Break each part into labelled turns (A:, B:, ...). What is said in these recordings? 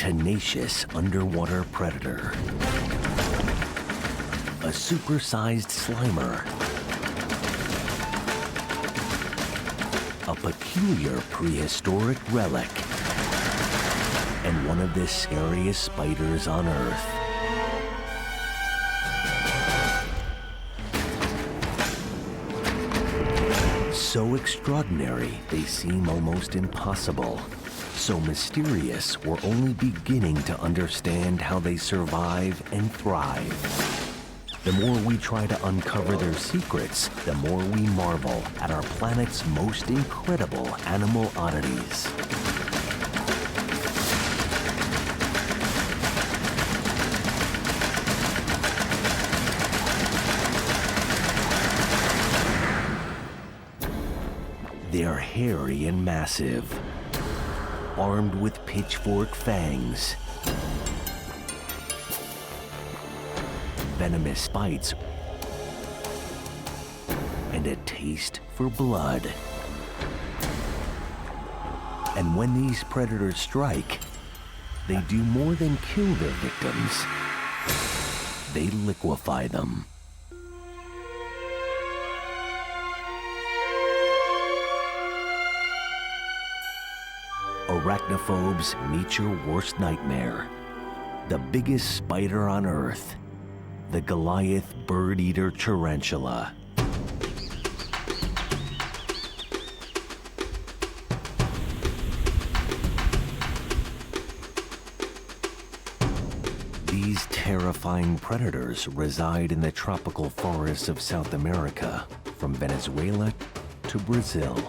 A: tenacious underwater predator. A supersized slimer. A peculiar prehistoric relic. And one of the scariest spiders on Earth. So extraordinary, they seem almost impossible. So mysterious, we're only beginning to understand how they survive and thrive. The more we try to uncover their secrets, the more we marvel at our planet's most incredible animal oddities. They're hairy and massive, armed with pitchfork fangs, venomous bites, and a taste for blood. And when these predators strike, they do more than kill their victims. They liquefy them. Arachnophobes, meet your worst nightmare. The biggest spider on Earth, the Goliath Birdeater Tarantula. These terrifying predators reside in the tropical forests of South America, from Venezuela to Brazil.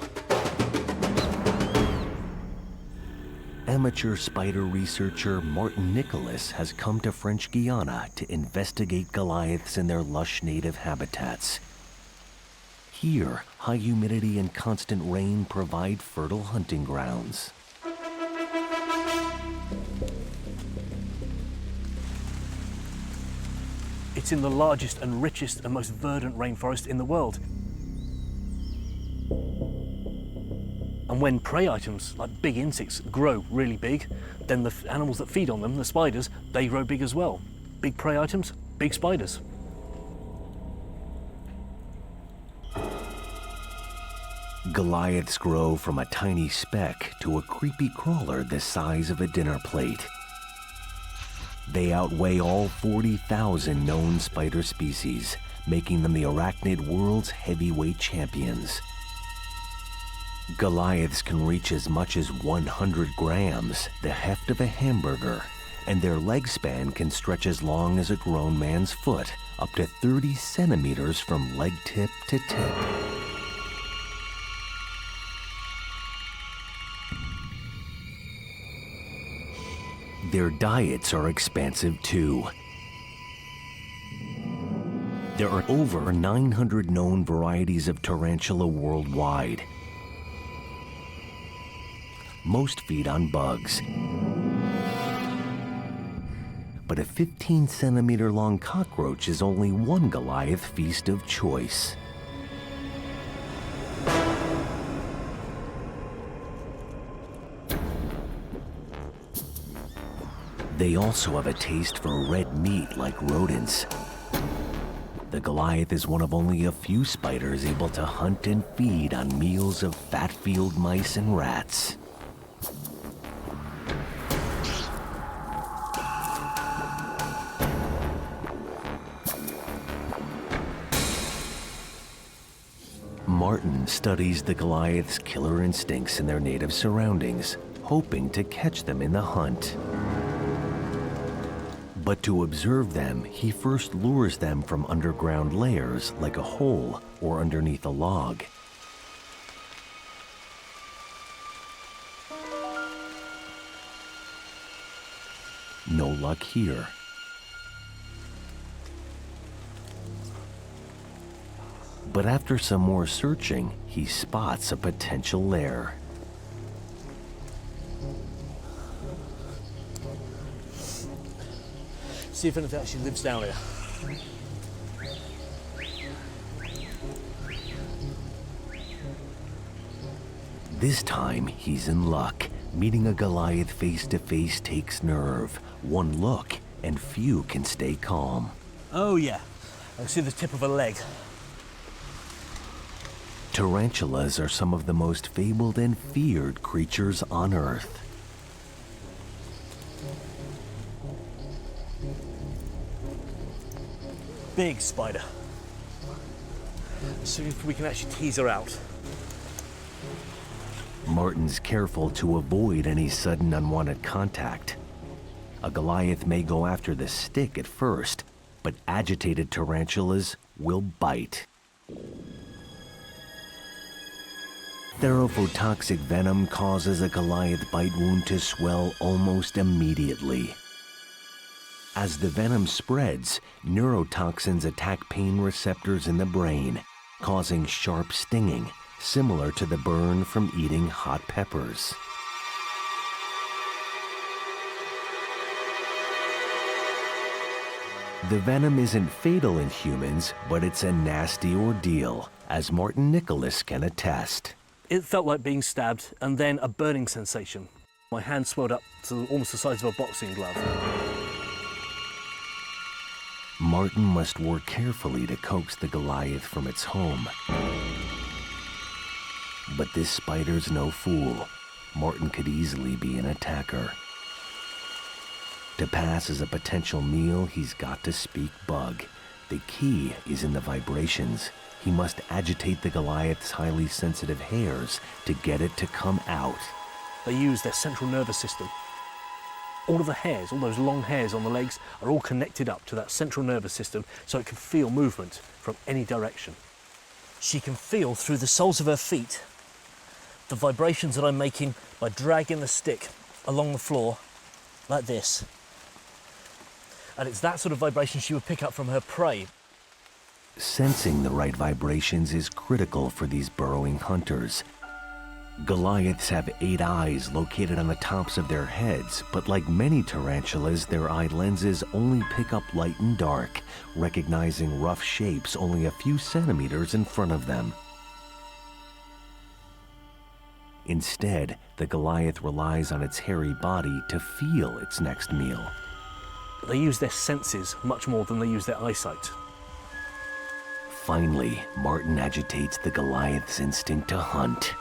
A: Amateur spider researcher Martin Nicholas has come to French Guiana to investigate Goliaths in their lush native habitats. Here, high humidity and constant rain provide fertile hunting grounds.
B: It's in the largest and richest and most verdant rainforest in the world. And when prey items, like big insects, grow really big, then the animals that feed on them, the spiders, they grow big as well. Big prey items, big spiders.
A: Goliaths grow from a tiny speck to a creepy crawler the size of a dinner plate. They outweigh all 40,000 known spider species, making them the arachnid world's heavyweight champions. Goliaths can reach as much as 100 grams, the heft of a hamburger, and their leg span can stretch as long as a grown man's foot, up to 30 centimeters from leg tip to tip. Their diets are expansive too. There are over 900 known varieties of tarantula worldwide. Most feed on bugs. But a 15-centimeter-long cockroach is only one Goliath feast of choice. They also have a taste for red meat like rodents. The Goliath is one of only a few spiders able to hunt and feed on meals of fat field mice and rats. Martin studies the Goliath's killer instincts in their native surroundings, hoping to catch them in the hunt. But to observe them, he first lures them from underground layers like a hole or underneath a log. No luck here. But after some more searching, he spots a potential lair.
B: See if anything actually lives down here.
A: This time, he's in luck. Meeting a Goliath face-to-face takes nerve. One look, and few can stay calm.
B: Oh yeah, I see the tip of a leg.
A: Tarantulas are some of the most fabled and feared creatures on Earth.
B: Big spider. As soon as we can actually tease her out.
A: Martin's careful to avoid any sudden unwanted contact. A Goliath may go after the stick at first, but agitated tarantulas will bite. Therophotoxic venom causes a Goliath bite wound to swell almost immediately. As the venom spreads, neurotoxins attack pain receptors in the brain, causing sharp stinging, similar to the burn from eating hot peppers. The venom isn't fatal in humans, but it's a nasty ordeal, as Martin Nicholas can attest.
B: It felt like being stabbed and then a burning sensation. My hand swelled up to almost the size of a boxing glove.
A: Martin must work carefully to coax the Goliath from its home. But this spider's no fool. Martin could easily be an attacker. To pass as a potential meal, he's got to speak bug. The key is in the vibrations. He must agitate the Goliath's highly sensitive hairs to get it to come out.
B: They use their central nervous system. All of the hairs, all those long hairs on the legs, are all connected up to that central nervous system so it can feel movement from any direction. She can feel through the soles of her feet the vibrations that I'm making by dragging the stick along the floor like this. And it's that sort of vibration she would pick up from her prey.
A: Sensing the right vibrations is critical for these burrowing hunters. Goliaths have 8 eyes located on the tops of their heads, but like many tarantulas, their eye lenses only pick up light and dark, recognizing rough shapes only a few centimeters in front of them. Instead, the Goliath relies on its hairy body to feel its next meal.
B: They use their senses much more than they use their eyesight.
A: Finally, Martin agitates the Goliath's instinct to hunt.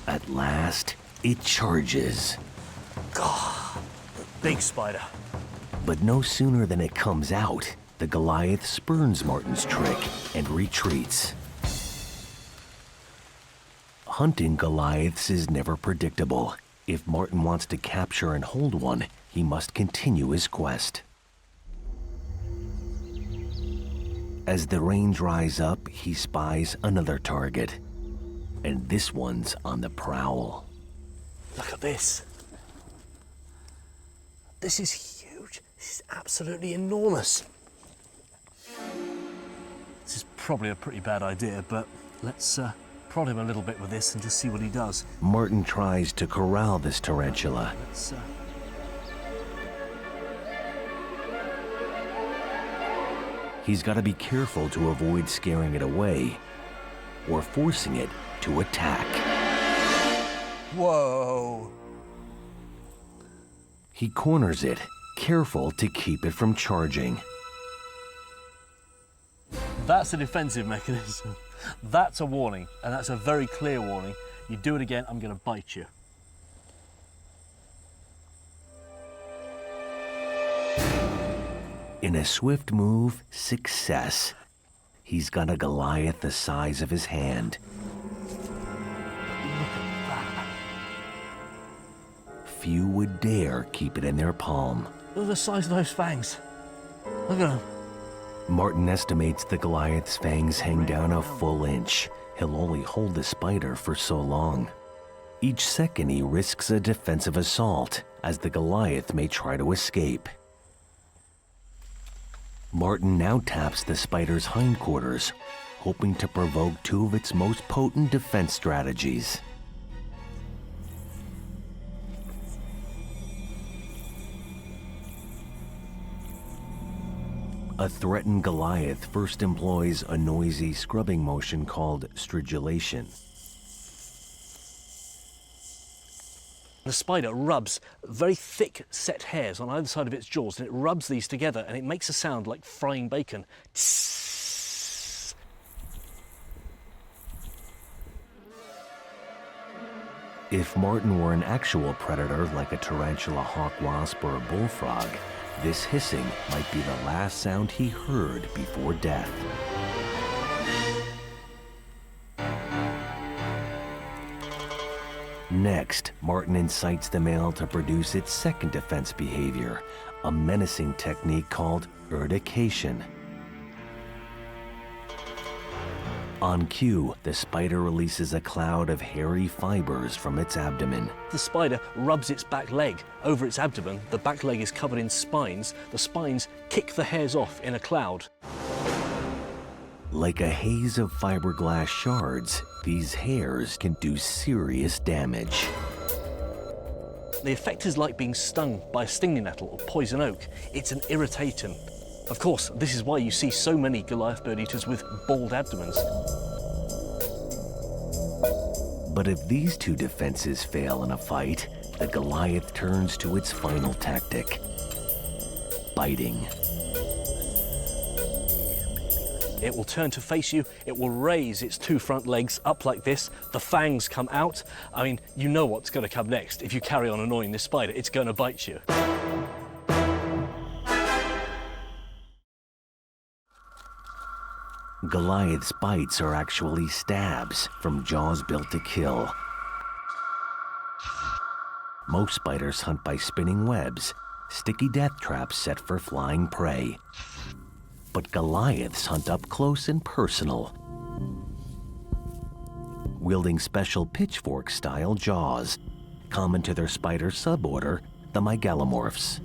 A: At last, it charges.
B: God, big spider.
A: But no sooner than it comes out, the Goliath spurns Martin's trick and retreats. Hunting Goliaths is never predictable. If Martin wants to capture and hold one, he must continue his quest. As the rain dries up, he spies another target. And this one's on the prowl.
B: Look at this. This is huge. This is absolutely enormous. This is probably a pretty bad idea, but let's prod him a little bit with this and just see what he does.
A: Martin tries to corral this tarantula. He's got to be careful to avoid scaring it away or forcing it to attack.
B: Whoa!
A: He corners it, careful to keep it from charging.
B: That's a defensive mechanism. That's a warning, and that's a very clear warning. You do it again, I'm going to bite you.
A: In a swift move, success. He's got a Goliath the size of his hand. Few would dare keep it in their palm.
B: Look at the size of those fangs. Look at them.
A: Martin estimates the Goliath's fangs hang down a full inch. He'll only hold the spider for so long. Each second he risks a defensive assault, as the Goliath may try to escape. Martin now taps the spider's hindquarters, hoping to provoke 2 of its most potent defense strategies. A threatened Goliath first employs a noisy scrubbing motion called stridulation.
B: The spider rubs very thick set hairs on either side of its jaws, and it rubs these together and it makes a sound like frying bacon. Tss.
A: If marten were an actual predator like a tarantula, hawk wasp, or a bullfrog, this hissing might be the last sound he heard before death. Next, marten incites the male to produce its second defense behavior, a menacing technique called urtication. On cue, the spider releases a cloud of hairy fibers from its abdomen.
B: The spider rubs its back leg over its abdomen. The back leg is covered in spines. The spines kick the hairs off in a cloud.
A: Like a haze of fiberglass shards, these hairs can do serious damage.
B: The effect is like being stung by a stinging nettle or poison oak. It's an irritant. Of course, this is why you see so many Goliath bird eaters with bald abdomens.
A: But if these two defenses fail in a fight, the Goliath turns to its final tactic: biting.
B: It will turn to face you, it will raise its two front legs up like this, the fangs come out. I mean, you know what's going to come next. If you carry on annoying this spider, it's going to bite you.
A: Goliath's bites are actually stabs from jaws built to kill. Most spiders hunt by spinning webs, sticky death traps set for flying prey. But Goliaths hunt up close and personal, wielding special pitchfork-style jaws, common to their spider suborder, the megalomorphs.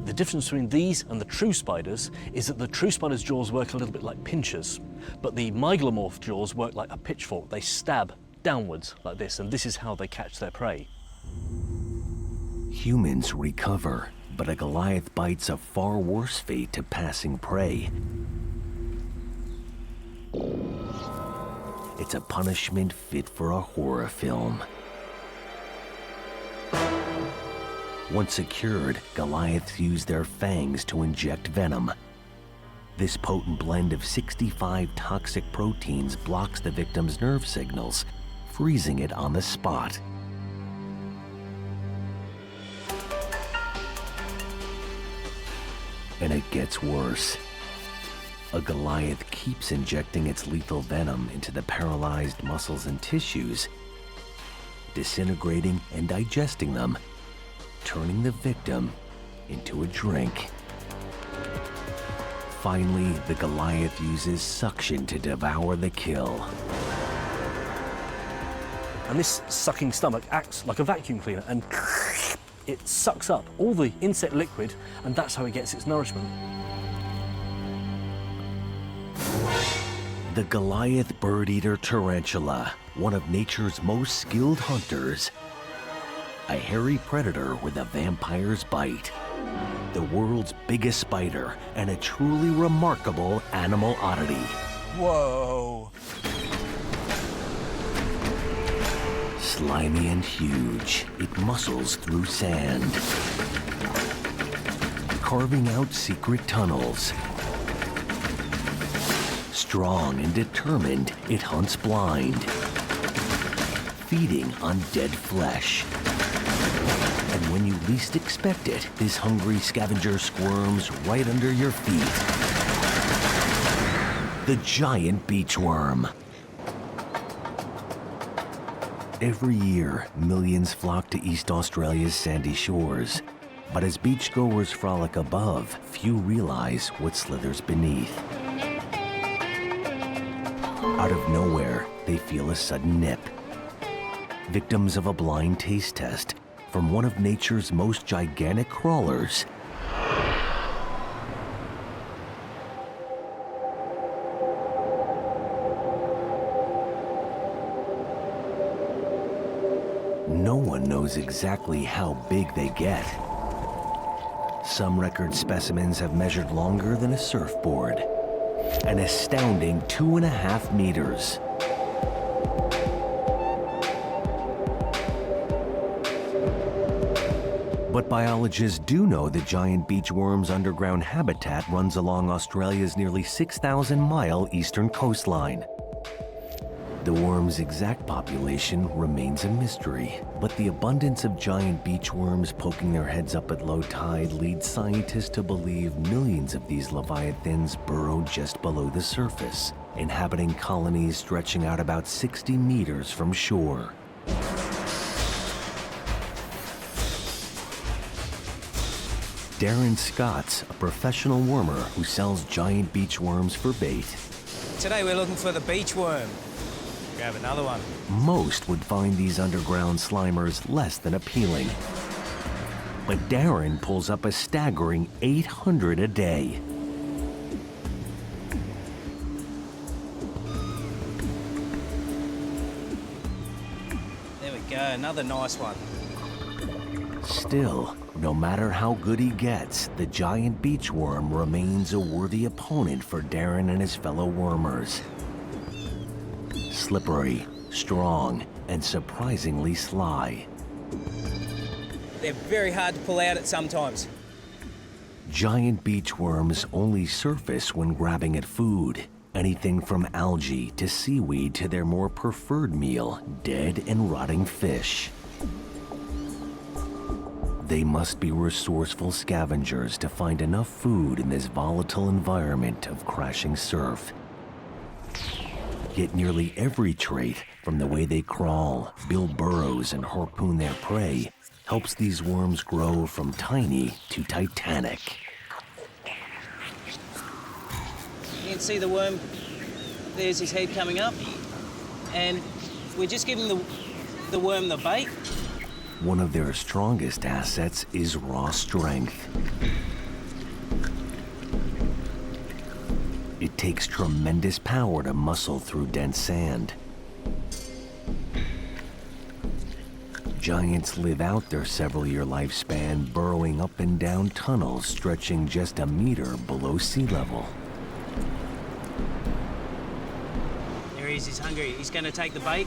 B: The difference between these and the true spiders is that the true spider's jaws work a little bit like pinchers, but the megalomorph jaws work like a pitchfork. They stab downwards like this, and this is how they catch their prey.
A: Humans recover, but a Goliath bite's a far worse fate to passing prey. It's a punishment fit for a horror film. Once secured, Goliaths use their fangs to inject venom. This potent blend of 65 toxic proteins blocks the victim's nerve signals, freezing it on the spot. And it gets worse. A Goliath keeps injecting its lethal venom into the paralyzed muscles and tissues, disintegrating and digesting them, turning the victim into a drink. Finally, the Goliath uses suction to devour the kill.
B: And this sucking stomach acts like a vacuum cleaner, and it sucks up all the insect liquid, and that's how it gets its nourishment.
A: The Goliath Birdeater Tarantula, one of nature's most skilled hunters. A hairy predator with a vampire's bite. The world's biggest spider, and a truly remarkable animal oddity.
B: Whoa!
A: Slimy and huge, it muscles through sand, carving out secret tunnels. Strong and determined, it hunts blind, feeding on dead flesh. And when you least expect it, this hungry scavenger squirms right under your feet. The Giant Beachworm. Every year, millions flock to East Australia's sandy shores. But as beachgoers frolic above, few realize what slithers beneath. Out of nowhere, they feel a sudden nip. Victims of a blind taste test from one of nature's most gigantic crawlers. No one knows exactly how big they get. Some record specimens have measured longer than a surfboard. An astounding 2.5 meters. But biologists do know that giant beachworm's underground habitat runs along Australia's nearly 6,000-mile eastern coastline. The worm's exact population remains a mystery, but the abundance of giant beachworms poking their heads up at low tide leads scientists to believe millions of these leviathans burrow just below the surface, inhabiting colonies stretching out about 60 meters from shore. Darren Scott's a professional wormer who sells giant beachworms for bait.
C: Today we're looking for the beachworm. Grab another one.
A: Most would find these underground slimers less than appealing. But Darren pulls up a staggering 800 a day.
C: There we go, another nice one.
A: Still, no matter how good he gets, the giant beachworm remains a worthy opponent for Darren and his fellow wormers. Slippery, strong, and surprisingly sly.
C: They're very hard to pull out at sometimes.
A: Giant beachworms only surface when grabbing at food. Anything from algae to seaweed to their more preferred meal, dead and rotting fish. They must be resourceful scavengers to find enough food in this volatile environment of crashing surf. Yet nearly every trait, from the way they crawl, build burrows, and harpoon their prey, helps these worms grow from tiny to titanic.
C: You can see the worm, there's his head coming up, and we're just giving the worm the bait.
A: One of their strongest assets is raw strength. It takes tremendous power to muscle through dense sand. Giants live out their several-year lifespan burrowing up and down tunnels stretching just a meter below sea level.
C: There he is, he's hungry. He's going to take the bait.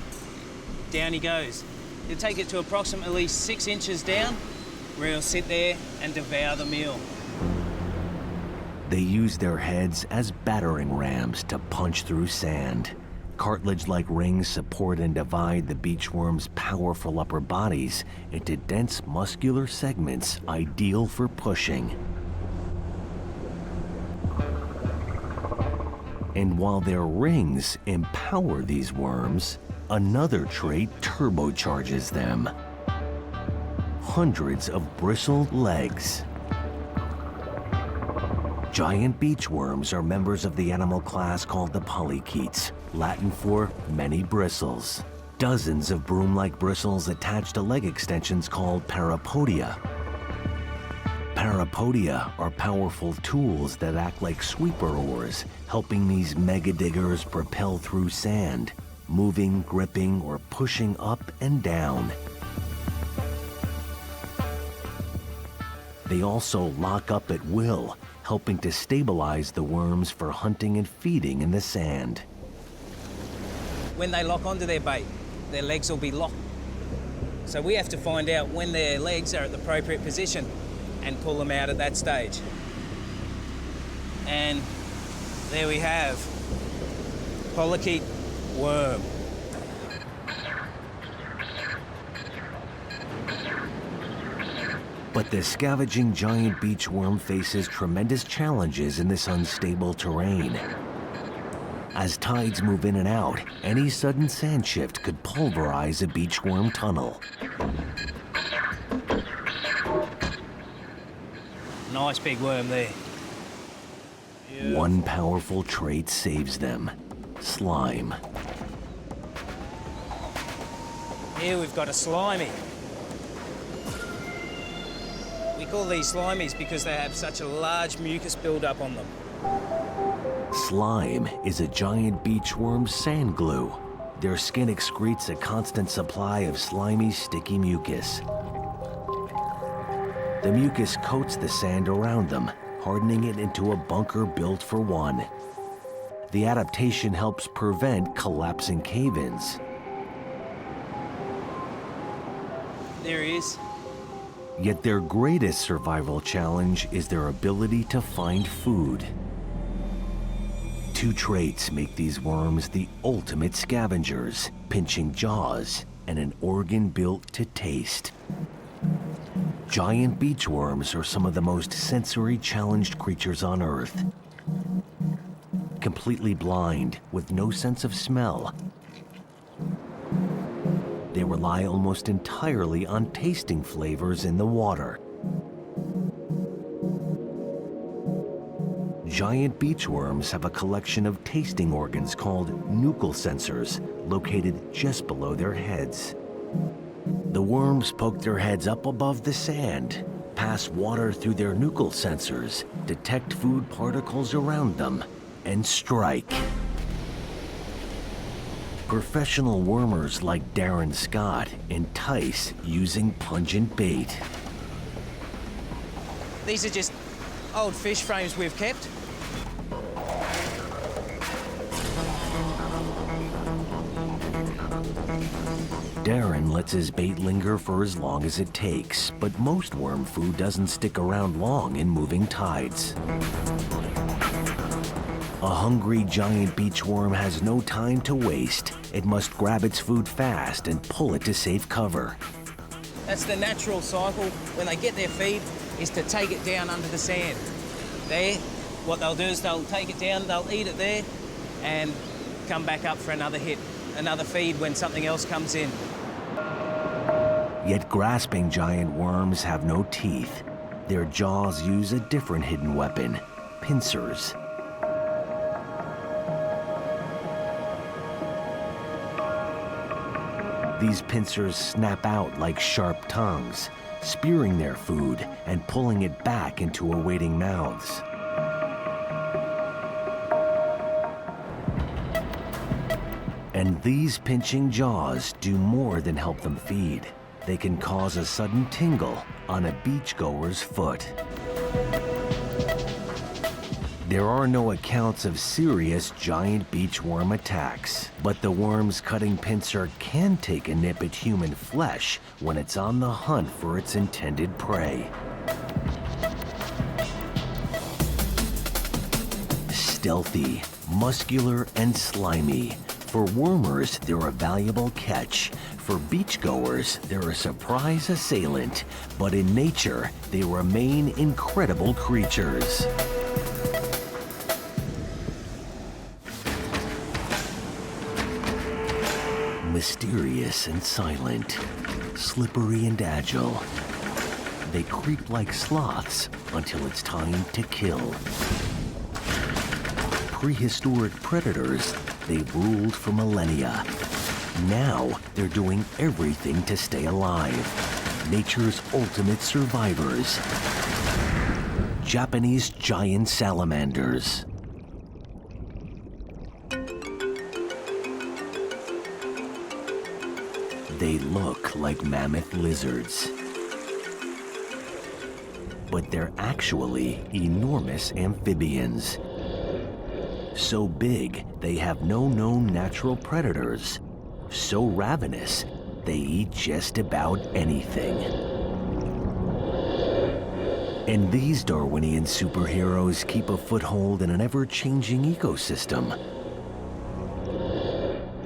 C: Down he goes. He'll take it to approximately 6 inches down, where he'll sit there and devour the meal.
A: They use their heads as battering rams to punch through sand. Cartilage-like rings support and divide the beachworm's powerful upper bodies into dense muscular segments ideal for pushing. And while their rings empower these worms, another trait turbocharges them. Hundreds of bristled legs. Giant beachworms are members of the animal class called the polychaetes, Latin for many bristles. Dozens of broom-like bristles attach to leg extensions called parapodia. Parapodia are powerful tools that act like sweeper oars, helping these mega diggers propel through sand, moving, gripping, or pushing up and down. They also lock up at will, helping to stabilize the worms for hunting and feeding in the sand.
C: When they lock onto their bait, their legs will be locked. So we have to find out when their legs are at the appropriate position and pull them out at that stage. And there we have polychaete worm.
A: But the scavenging giant beachworm faces tremendous challenges in this unstable terrain. As tides move in and out, any sudden sand shift could pulverize a beachworm tunnel.
C: Nice big worm there. Beautiful.
A: One powerful trait saves them: slime.
C: Here we've got a slimy. We call these slimies because they have such a large mucus buildup on them.
A: Slime is a giant beachworm's sand glue. Their skin excretes a constant supply of slimy, sticky mucus. The mucus coats the sand around them, hardening it into a bunker built for one. The adaptation helps prevent collapsing cave-ins.
C: There he is.
A: Yet their greatest survival challenge is their ability to find food. Two traits make these worms the ultimate scavengers: pinching jaws and an organ built to taste. Giant beachworms are some of the most sensory-challenged creatures on Earth. Completely blind, with no sense of smell, they rely almost entirely on tasting flavors in the water. Giant beachworms have a collection of tasting organs called nuchal sensors located just below their heads. The worms poke their heads up above the sand, pass water through their nuchal sensors, detect food particles around them, and strike. Professional wormers like Darren Scott entice using pungent bait.
C: These are just old fish frames we've kept.
A: Darren lets his bait linger for as long as it takes, but most worm food doesn't stick around long in moving tides. A hungry giant beachworm has no time to waste. It must grab its food fast and pull it to safe cover.
C: That's the natural cycle. When they get their feed, is to take it down under the sand. There, what they'll do is they'll take it down, they'll eat it there, and come back up for another hit, another feed when something else comes in.
A: Yet grasping giant worms have no teeth. Their jaws use a different hidden weapon: pincers. These pincers snap out like sharp tongues, spearing their food and pulling it back into awaiting mouths. And these pinching jaws do more than help them feed. They can cause a sudden tingle on a beachgoer's foot. There are no accounts of serious giant beachworm attacks, but the worm's cutting pincer can take a nip at human flesh when it's on the hunt for its intended prey. Stealthy, muscular, and slimy. For wormers, they're a valuable catch. For beachgoers, they're a surprise assailant. But in nature, they remain incredible creatures. Mysterious and silent, slippery and agile. They creep like sloths until it's time to kill. Prehistoric predators, they've ruled for millennia. Now, they're doing everything to stay alive. Nature's ultimate survivors. Japanese Giant Salamanders. They look like mammoth lizards, but they're actually enormous amphibians. So big, they have no known natural predators. So ravenous, they eat just about anything. And these Darwinian superheroes keep a foothold in an ever-changing ecosystem.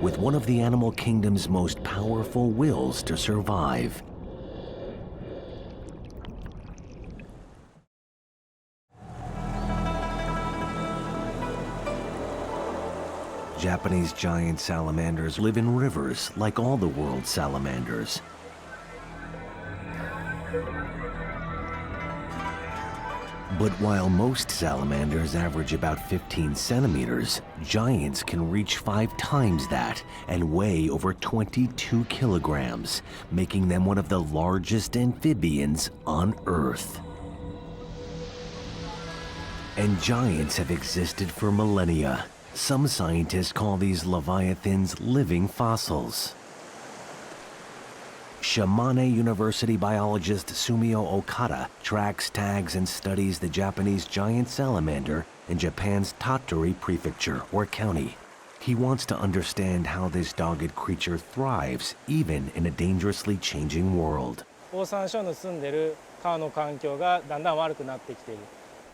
A: With one of the animal kingdom's most powerful wills to survive. Japanese giant salamanders live in rivers like all the world's salamanders. But while most salamanders average about 15 centimeters, giants can reach 5 times that and weigh over 22 kilograms, making them one of the largest amphibians on Earth. And giants have existed for millennia. Some scientists call these leviathans living fossils. Shimane University biologist Sumio Okada tracks, tags, and studies the Japanese giant salamander in Japan's Tottori Prefecture or county. He wants to understand how this dogged creature thrives even in a dangerously changing world.
D: The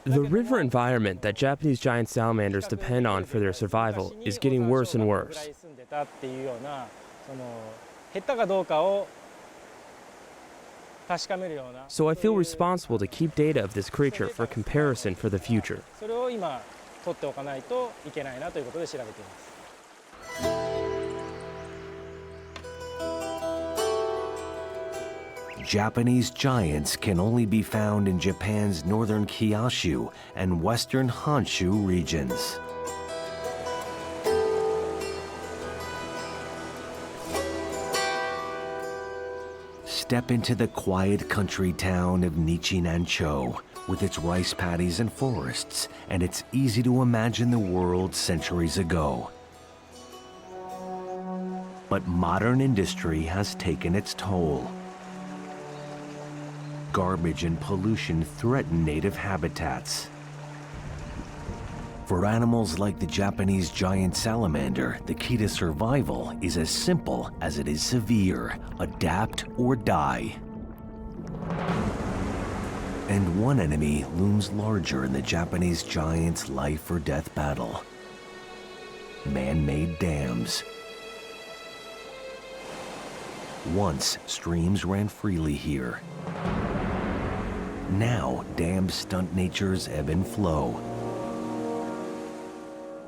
E: river environment that Japanese giant salamanders depend on for their survival is getting worse and worse. So I feel responsible to keep data of this creature for comparison for the future.
A: Japanese giants can only be found in Japan's northern Kyushu and western Honshu regions. Step into the quiet country town of Nichi-Nancho with its rice paddies and forests, and it's easy to imagine the world centuries ago. But modern industry has taken its toll. Garbage and pollution threaten native habitats. For animals like the Japanese giant salamander, the key to survival is as simple as it is severe: adapt or die. And one enemy looms larger in the Japanese giant's life or death battle: man-made dams. Once, streams ran freely here. Now, dams stunt nature's ebb and flow.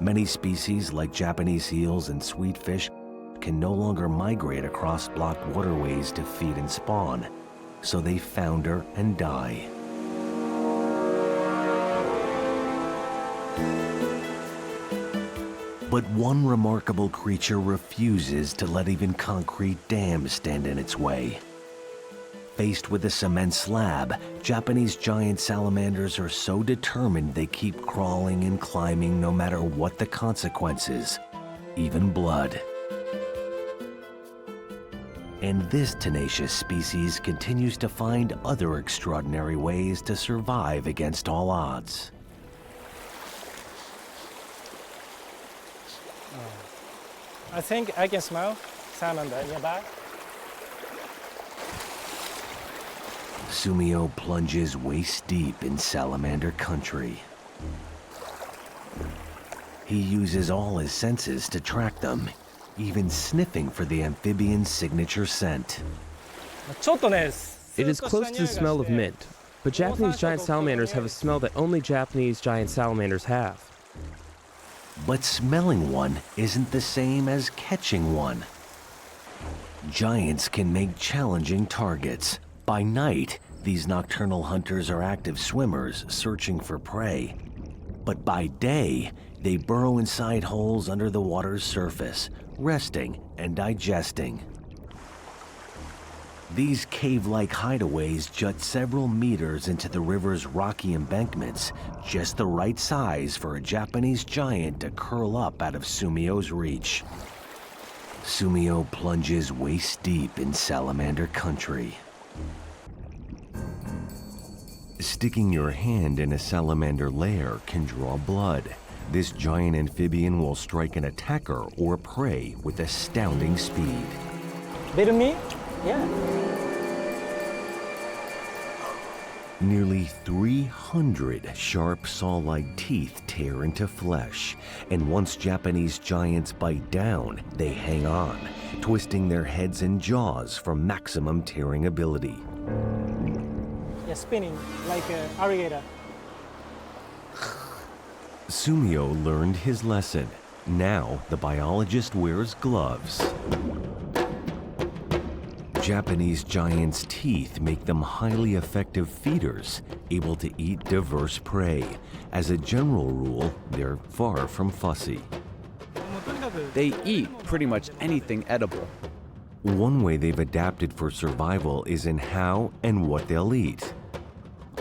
A: Many species, like Japanese eels and sweetfish, can no longer migrate across blocked waterways to feed and spawn, so they founder and die. But one remarkable creature refuses to let even concrete dams stand in its way. Faced with a cement slab, Japanese giant salamanders are so determined they keep crawling and climbing no matter what the consequences, even blood. And this tenacious species continues to find other extraordinary ways to survive against all odds.
D: I think I can smell salamander nearby.
A: Sumio plunges waist deep in salamander country. He uses all his senses to track them, even sniffing for the amphibian's signature scent.
E: It is close to the smell of mint, but Japanese giant salamanders have a smell that only Japanese giant salamanders have.
A: But smelling one isn't the same as catching one. Giants can make challenging targets. By night, these nocturnal hunters are active swimmers searching for prey. But by day, they burrow inside holes under the water's surface, resting and digesting. These cave-like hideaways jut several meters into the river's rocky embankments, just the right size for a Japanese giant to curl up out of Sumio's reach. Sumio plunges waist deep in salamander country. Sticking your hand in a salamander lair can draw blood. This giant amphibian will strike an attacker or prey with astounding speed.
D: Bit me? Yeah.
A: Nearly 300 sharp saw-like teeth tear into flesh, and once Japanese giants bite down, they hang on, twisting their heads and jaws for maximum tearing ability.
D: Yeah, spinning like an alligator.
A: Sumio learned his lesson. Now the biologist wears gloves. Japanese giants' teeth make them highly effective feeders, able to eat diverse prey. As a general rule, they're far from fussy.
F: They eat pretty much anything edible.
A: One way they've adapted for survival is in how and what they'll eat.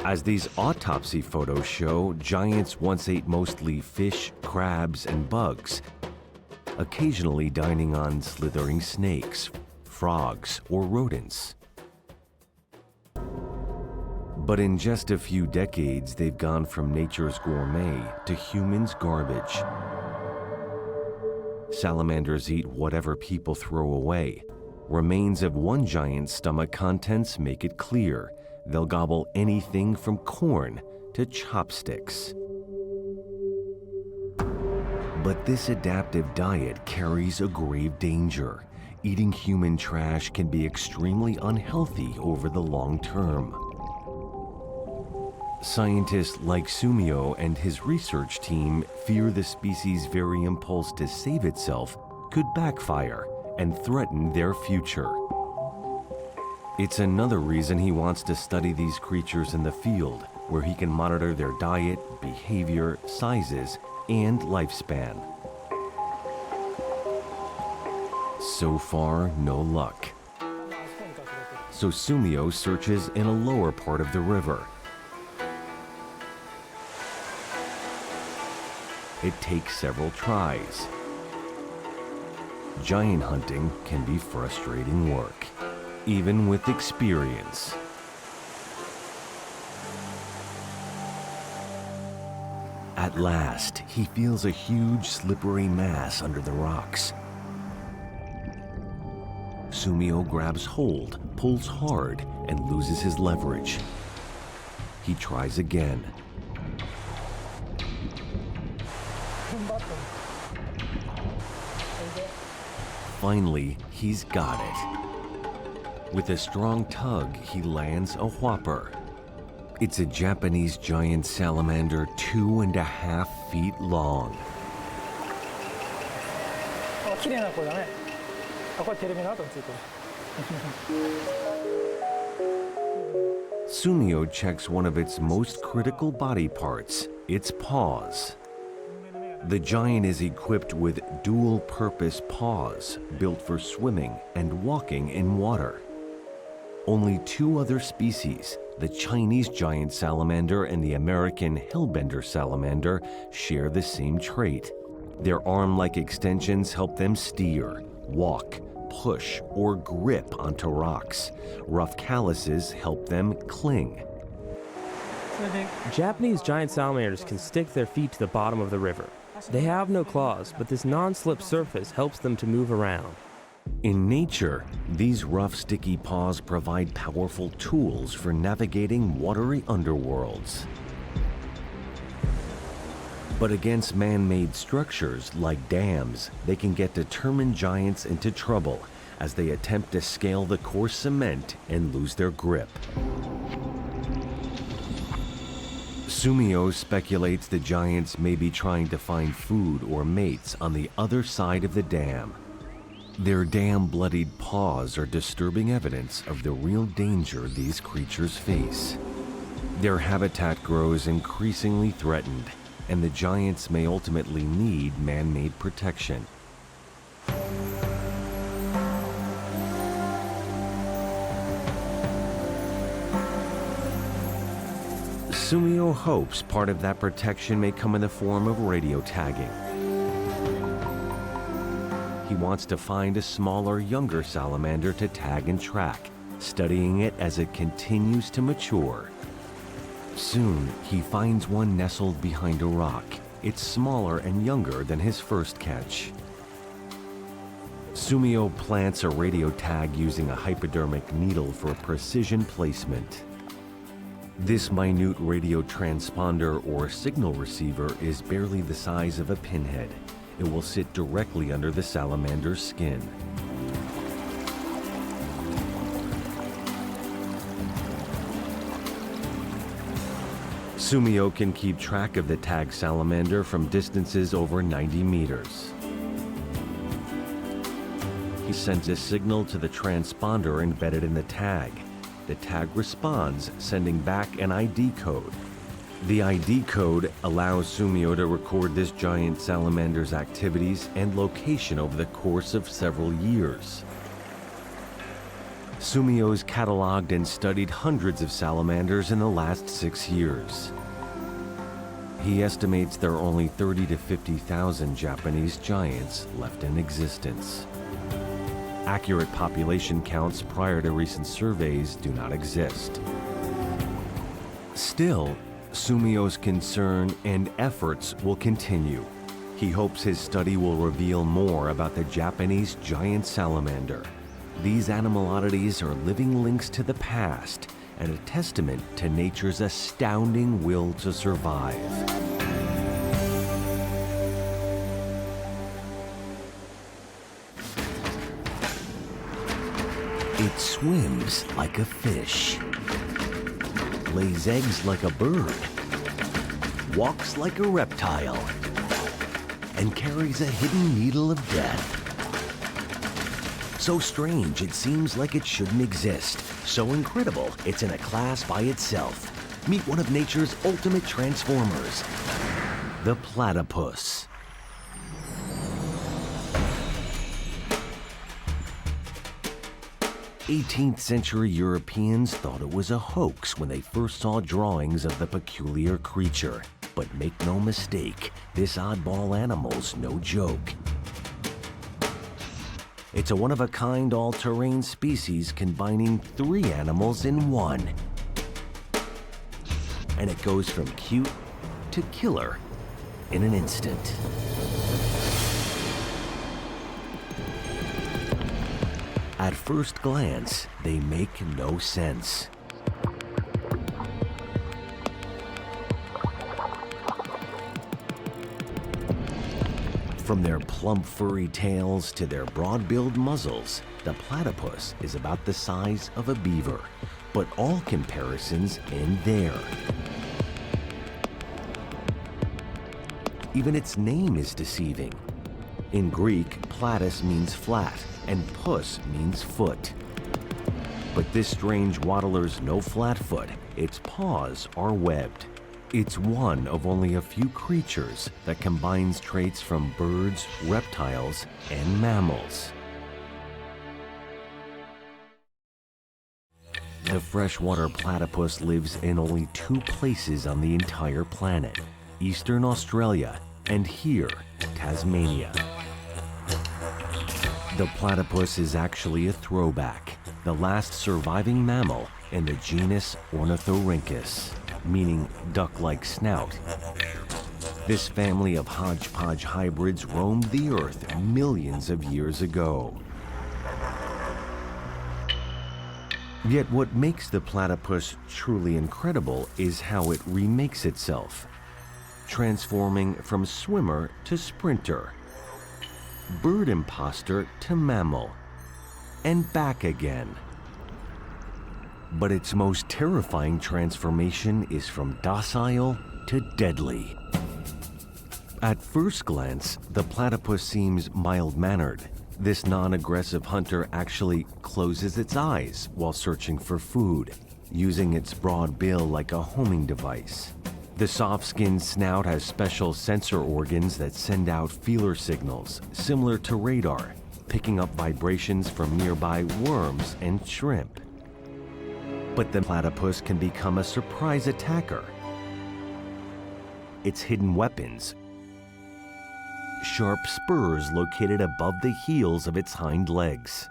A: As these autopsy photos show, giants once ate mostly fish, crabs, and bugs, occasionally dining on slithering snakes, frogs, or rodents. But in just a few decades, they've gone from nature's gourmet to humans' garbage. Salamanders eat whatever people throw away. Remains of one giant's stomach contents make it clear they'll gobble anything from corn to chopsticks. But this adaptive diet carries a grave danger. Eating human trash can be extremely unhealthy over the long term. Scientists like Sumio and his research team fear the species' very impulse to save itself could backfire and threaten their future. It's another reason he wants to study these creatures in the field, where he can monitor their diet, behavior, sizes, and lifespan. So far, no luck. So Sumio searches in a lower part of the river. It takes several tries. Giant hunting can be frustrating work, even with experience. At last, he feels a huge slippery mass under the rocks. Sumio grabs hold, pulls hard, and loses his leverage. He tries again. Finally, he's got it. With a strong tug, he lands a whopper. It's a Japanese giant salamander 2.5 feet long. Sumio checks one of its most critical body parts, its paws. The giant is equipped with dual-purpose paws built for swimming and walking in water. Only two other species, the Chinese giant salamander and the American hellbender salamander, share the same trait. Their arm-like extensions help them steer, walk, push, or grip onto rocks. Rough calluses help them cling.
E: Japanese giant salamanders can stick their feet to the bottom of the river. They have no claws, but this non-slip surface helps them to move around.
A: In nature, these rough, sticky paws provide powerful tools for navigating watery underworlds. But against man-made structures like dams, they can get determined giants into trouble as they attempt to scale the coarse cement and lose their grip. Sumio speculates the giants may be trying to find food or mates on the other side of the dam. Their dam-bloodied paws are disturbing evidence of the real danger these creatures face. Their habitat grows increasingly threatened, and the giants may ultimately need man-made protection. Sumio hopes part of that protection may come in the form of radio tagging. He wants to find a smaller, younger salamander to tag and track, studying it as it continues to mature. Soon, he finds one nestled behind a rock. It's smaller and younger than his first catch. Sumio plants a radio tag using a hypodermic needle for precision placement. This minute radio transponder or signal receiver is barely the size of a pinhead. It will sit directly under the salamander's skin. Sumio can keep track of the tag salamander from distances over 90 meters. He sends a signal to the transponder embedded in the tag. The tag responds, sending back an ID code. The ID code allows Sumio to record this giant salamander's activities and location over the course of several years. Sumio's cataloged and studied hundreds of salamanders in the last 6 years. He estimates there are only 30 to 50,000 Japanese giants left in existence. Accurate population counts prior to recent surveys do not exist. Still, Sumio's concern and efforts will continue. He hopes his study will reveal more about the Japanese giant salamander. These animal oddities are living links to the past and a testament to nature's astounding will to survive. It swims like a fish, lays eggs like a bird, walks like a reptile, and carries a hidden needle of death. So strange it seems like it shouldn't exist. So incredible it's in a class by itself. Meet one of nature's ultimate transformers, the platypus. 18th century Europeans thought it was a hoax when they first saw drawings of the peculiar creature. But make no mistake, this oddball animal's no joke. It's a one-of-a-kind all-terrain species combining 3 animals in one. And it goes from cute to killer in an instant. At first glance, they make no sense. From their plump furry tails to their broad-billed muzzles, the platypus is about the size of a beaver, but all comparisons end there. Even its name is deceiving. In Greek, platus means flat, and pus means foot. But this strange waddler's no flat foot, its paws are webbed. It's one of only a few creatures that combines traits from birds, reptiles, and mammals. The freshwater platypus lives in only 2 places on the entire planet: Eastern Australia and here, Tasmania. The platypus is actually a throwback, the last surviving mammal in the genus Ornithorhynchus, meaning duck-like snout. This family of hodgepodge hybrids roamed the earth millions of years ago. Yet what makes the platypus truly incredible is how it remakes itself, transforming from swimmer to sprinter, bird imposter to mammal, and back again. But its most terrifying transformation is from docile to deadly. At first glance, the platypus seems mild-mannered. This non-aggressive hunter actually closes its eyes while searching for food, using its broad bill like a homing device. The soft-skinned snout has special sensor organs that send out feeler signals, similar to radar, picking up vibrations from nearby worms and shrimp. But the platypus can become a surprise attacker. Its hidden weapons: sharp spurs located above the heels of its hind legs.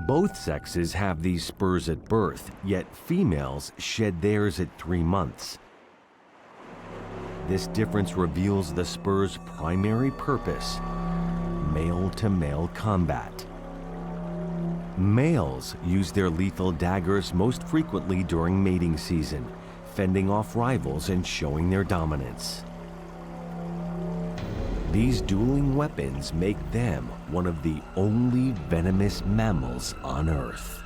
A: Both sexes have these spurs at birth, yet females shed theirs at 3 months. This difference reveals the spur's primary purpose: male-to-male combat. Males use their lethal daggers most frequently during mating season, fending off rivals and showing their dominance. These dueling weapons make them one of the only venomous mammals on Earth.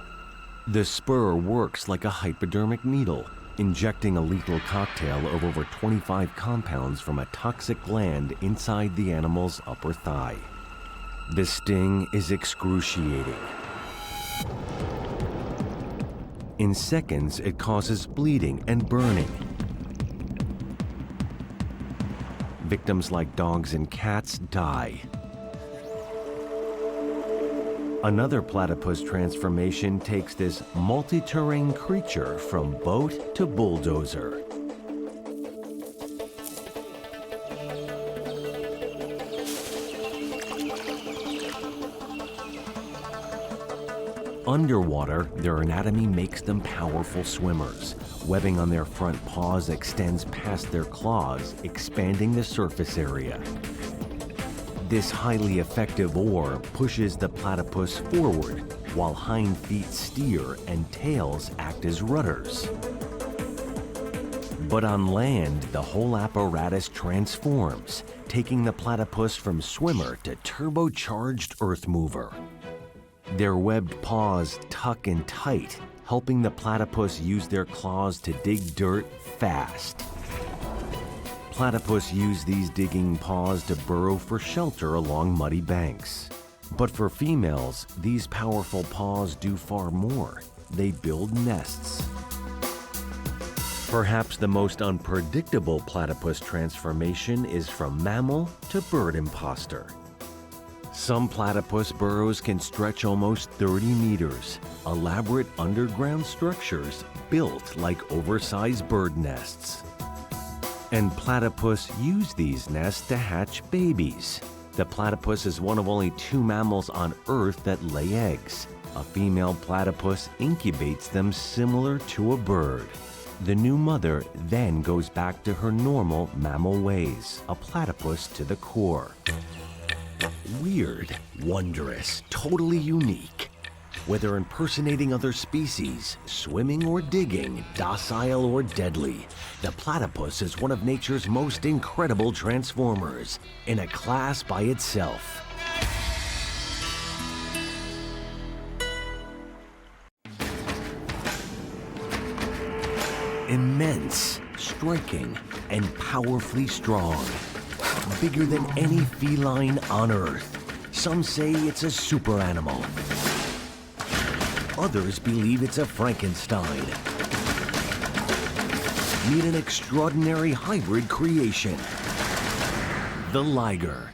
A: The spur works like a hypodermic needle, injecting a lethal cocktail of over 25 compounds from a toxic gland inside the animal's upper thigh. The sting is excruciating. In seconds, it causes bleeding and burning. Victims like dogs and cats die. Another platypus transformation takes this multi-terrain creature from boat to bulldozer. Underwater, their anatomy makes them powerful swimmers. Webbing on their front paws extends past their claws, expanding the surface area. This highly effective oar pushes the platypus forward, while hind feet steer and tails act as rudders. But on land, the whole apparatus transforms, taking the platypus from swimmer to turbocharged earth mover. Their webbed paws tuck in tight, helping the platypus use their claws to dig dirt fast. Platypus use these digging paws to burrow for shelter along muddy banks. But for females, these powerful paws do far more. They build nests. Perhaps the most unpredictable platypus transformation is from mammal to bird imposter. Some platypus burrows can stretch almost 30 meters, elaborate underground structures built like oversized bird nests. And platypus use these nests to hatch babies. The platypus is one of only 2 mammals on Earth that lay eggs. A female platypus incubates them similar to a bird. The new mother then goes back to her normal mammal ways, a platypus to the core. Weird, wondrous, totally unique. Whether impersonating other species, swimming or digging, docile or deadly, the platypus is one of nature's most incredible transformers, in a class by itself. Immense, striking, and powerfully strong. Bigger than any feline on Earth. Some say it's a super animal. Others believe it's a Frankenstein. Meet an extraordinary hybrid creation, the Liger.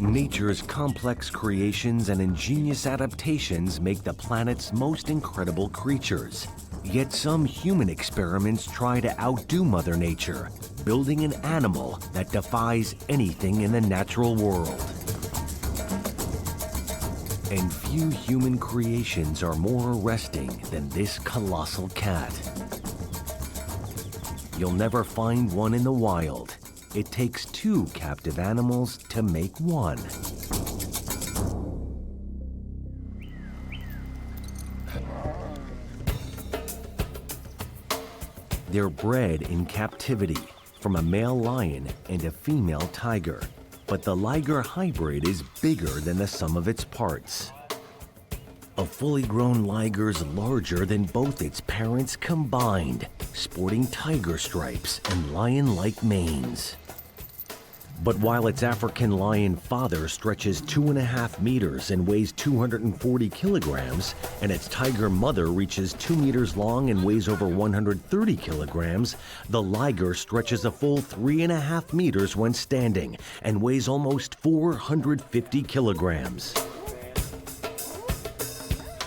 A: Nature's complex creations and ingenious adaptations make the planet's most incredible creatures. Yet some human experiments try to outdo Mother Nature, building an animal that defies anything in the natural world. And few human creations are more arresting than this colossal cat. You'll never find one in the wild. It takes 2 captive animals to make one. They're bred in captivity from a male lion and a female tiger. But the Liger hybrid is bigger than the sum of its parts. A fully grown Liger is larger than both its parents combined, sporting tiger stripes and lion-like manes. But while its African lion father stretches 2.5 meters and weighs 240 kilograms, and its tiger mother reaches 2 meters long and weighs over 130 kilograms, the Liger stretches a full 3.5 meters when standing and weighs almost 450 kilograms.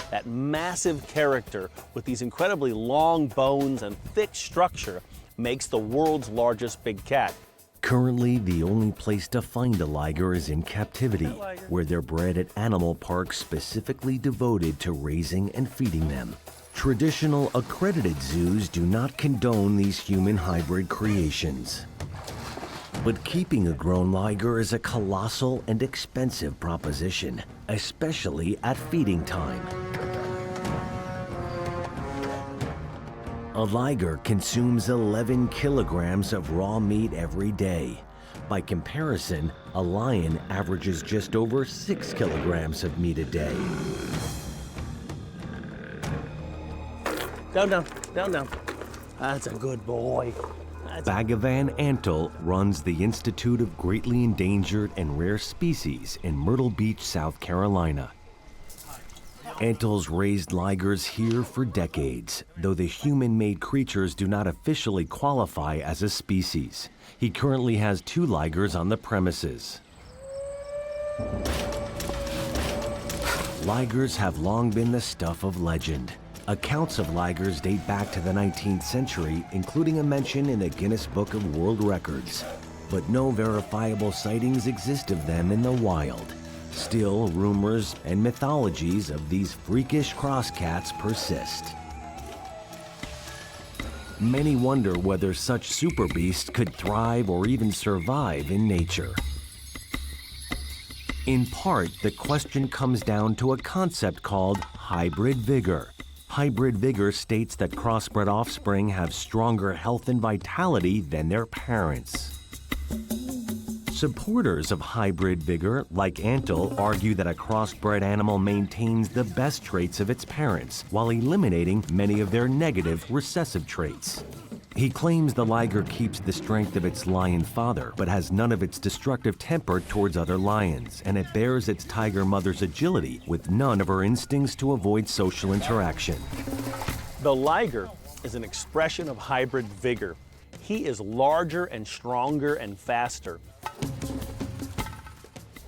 B: That massive character with these incredibly long bones and thick structure makes the world's largest big cat.
A: Currently, the only place to find a Liger is in captivity, where they're bred at animal parks specifically devoted to raising and feeding them. Traditional accredited zoos do not condone these human hybrid creations. But keeping a grown Liger is a colossal and expensive proposition, especially at feeding time. A Liger consumes 11 kilograms of raw meat every day. By comparison, a lion averages just over 6 kilograms of meat a day.
B: Down, down, down, down. That's a good boy.
A: Bhagavan Antle runs the Institute of Greatly Endangered and Rare Species in Myrtle Beach, South Carolina. Antle's raised Ligers here for decades, though the human-made creatures do not officially qualify as a species. He currently has 2 Ligers on the premises. Ligers have long been the stuff of legend. Accounts of Ligers date back to the 19th century, including a mention in the Guinness Book of World Records. But no verifiable sightings exist of them in the wild. Still, rumors and mythologies of these freakish cross cats persist. Many wonder whether such super beasts could thrive or even survive in nature. In part, the question comes down to a concept called hybrid vigor. Hybrid vigor states that crossbred offspring have stronger health and vitality than their parents. Supporters of hybrid vigor, like Antle, argue that a crossbred animal maintains the best traits of its parents while eliminating many of their negative recessive traits. He claims the Liger keeps the strength of its lion father, but has none of its destructive temper towards other lions, and it bears its tiger mother's agility with none of her instincts to avoid social interaction.
G: The Liger is an expression of hybrid vigor. He is larger and stronger and faster.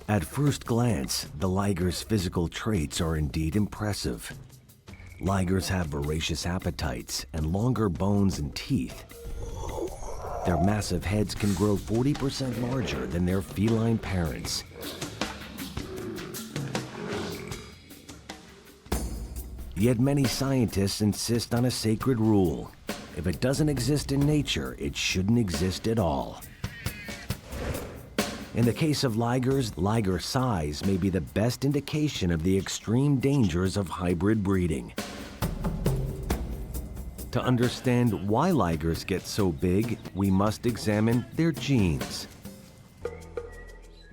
A: At first glance, the Liger's physical traits are indeed impressive. Ligers have voracious appetites and longer bones and teeth. Their massive heads can grow 40% larger than their feline parents. Yet many scientists insist on a sacred rule. If it doesn't exist in nature, it shouldn't exist at all. In the case of ligers, liger size may be the best indication of the extreme dangers of hybrid breeding. To understand why ligers get so big, we must examine their genes.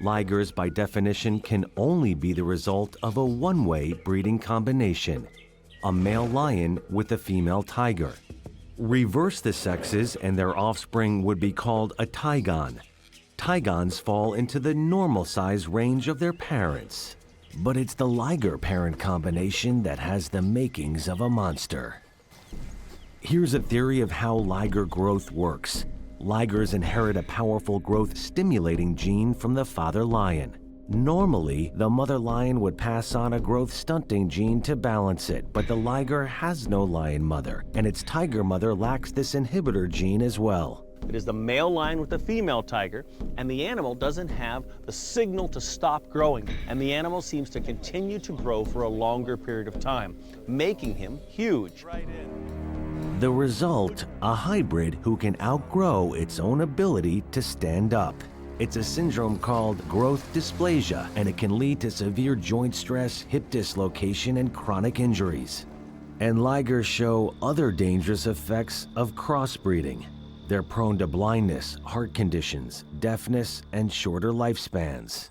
A: Ligers, by definition, can only be the result of a one-way breeding combination, a male lion with a female tiger. Reverse the sexes and their offspring would be called a tigon. Tigons fall into the normal size range of their parents. But it's the Liger parent combination that has the makings of a monster. Here's a theory of how Liger growth works. Ligers inherit a powerful growth-stimulating gene from the father lion. Normally, the mother lion would pass on a growth-stunting gene to balance it, but the Liger has no lion mother, and its tiger mother lacks this inhibitor gene as well.
G: It is the male lion with the female tiger, and the animal doesn't have the signal to stop growing, and the animal seems to continue to grow for a longer period of time, making him huge.
A: The result, a hybrid who can outgrow its own ability to stand up. It's a syndrome called growth dysplasia, and it can lead to severe joint stress, hip dislocation, and chronic injuries. And Ligers show other dangerous effects of crossbreeding. They're prone to blindness, heart conditions, deafness, and shorter lifespans.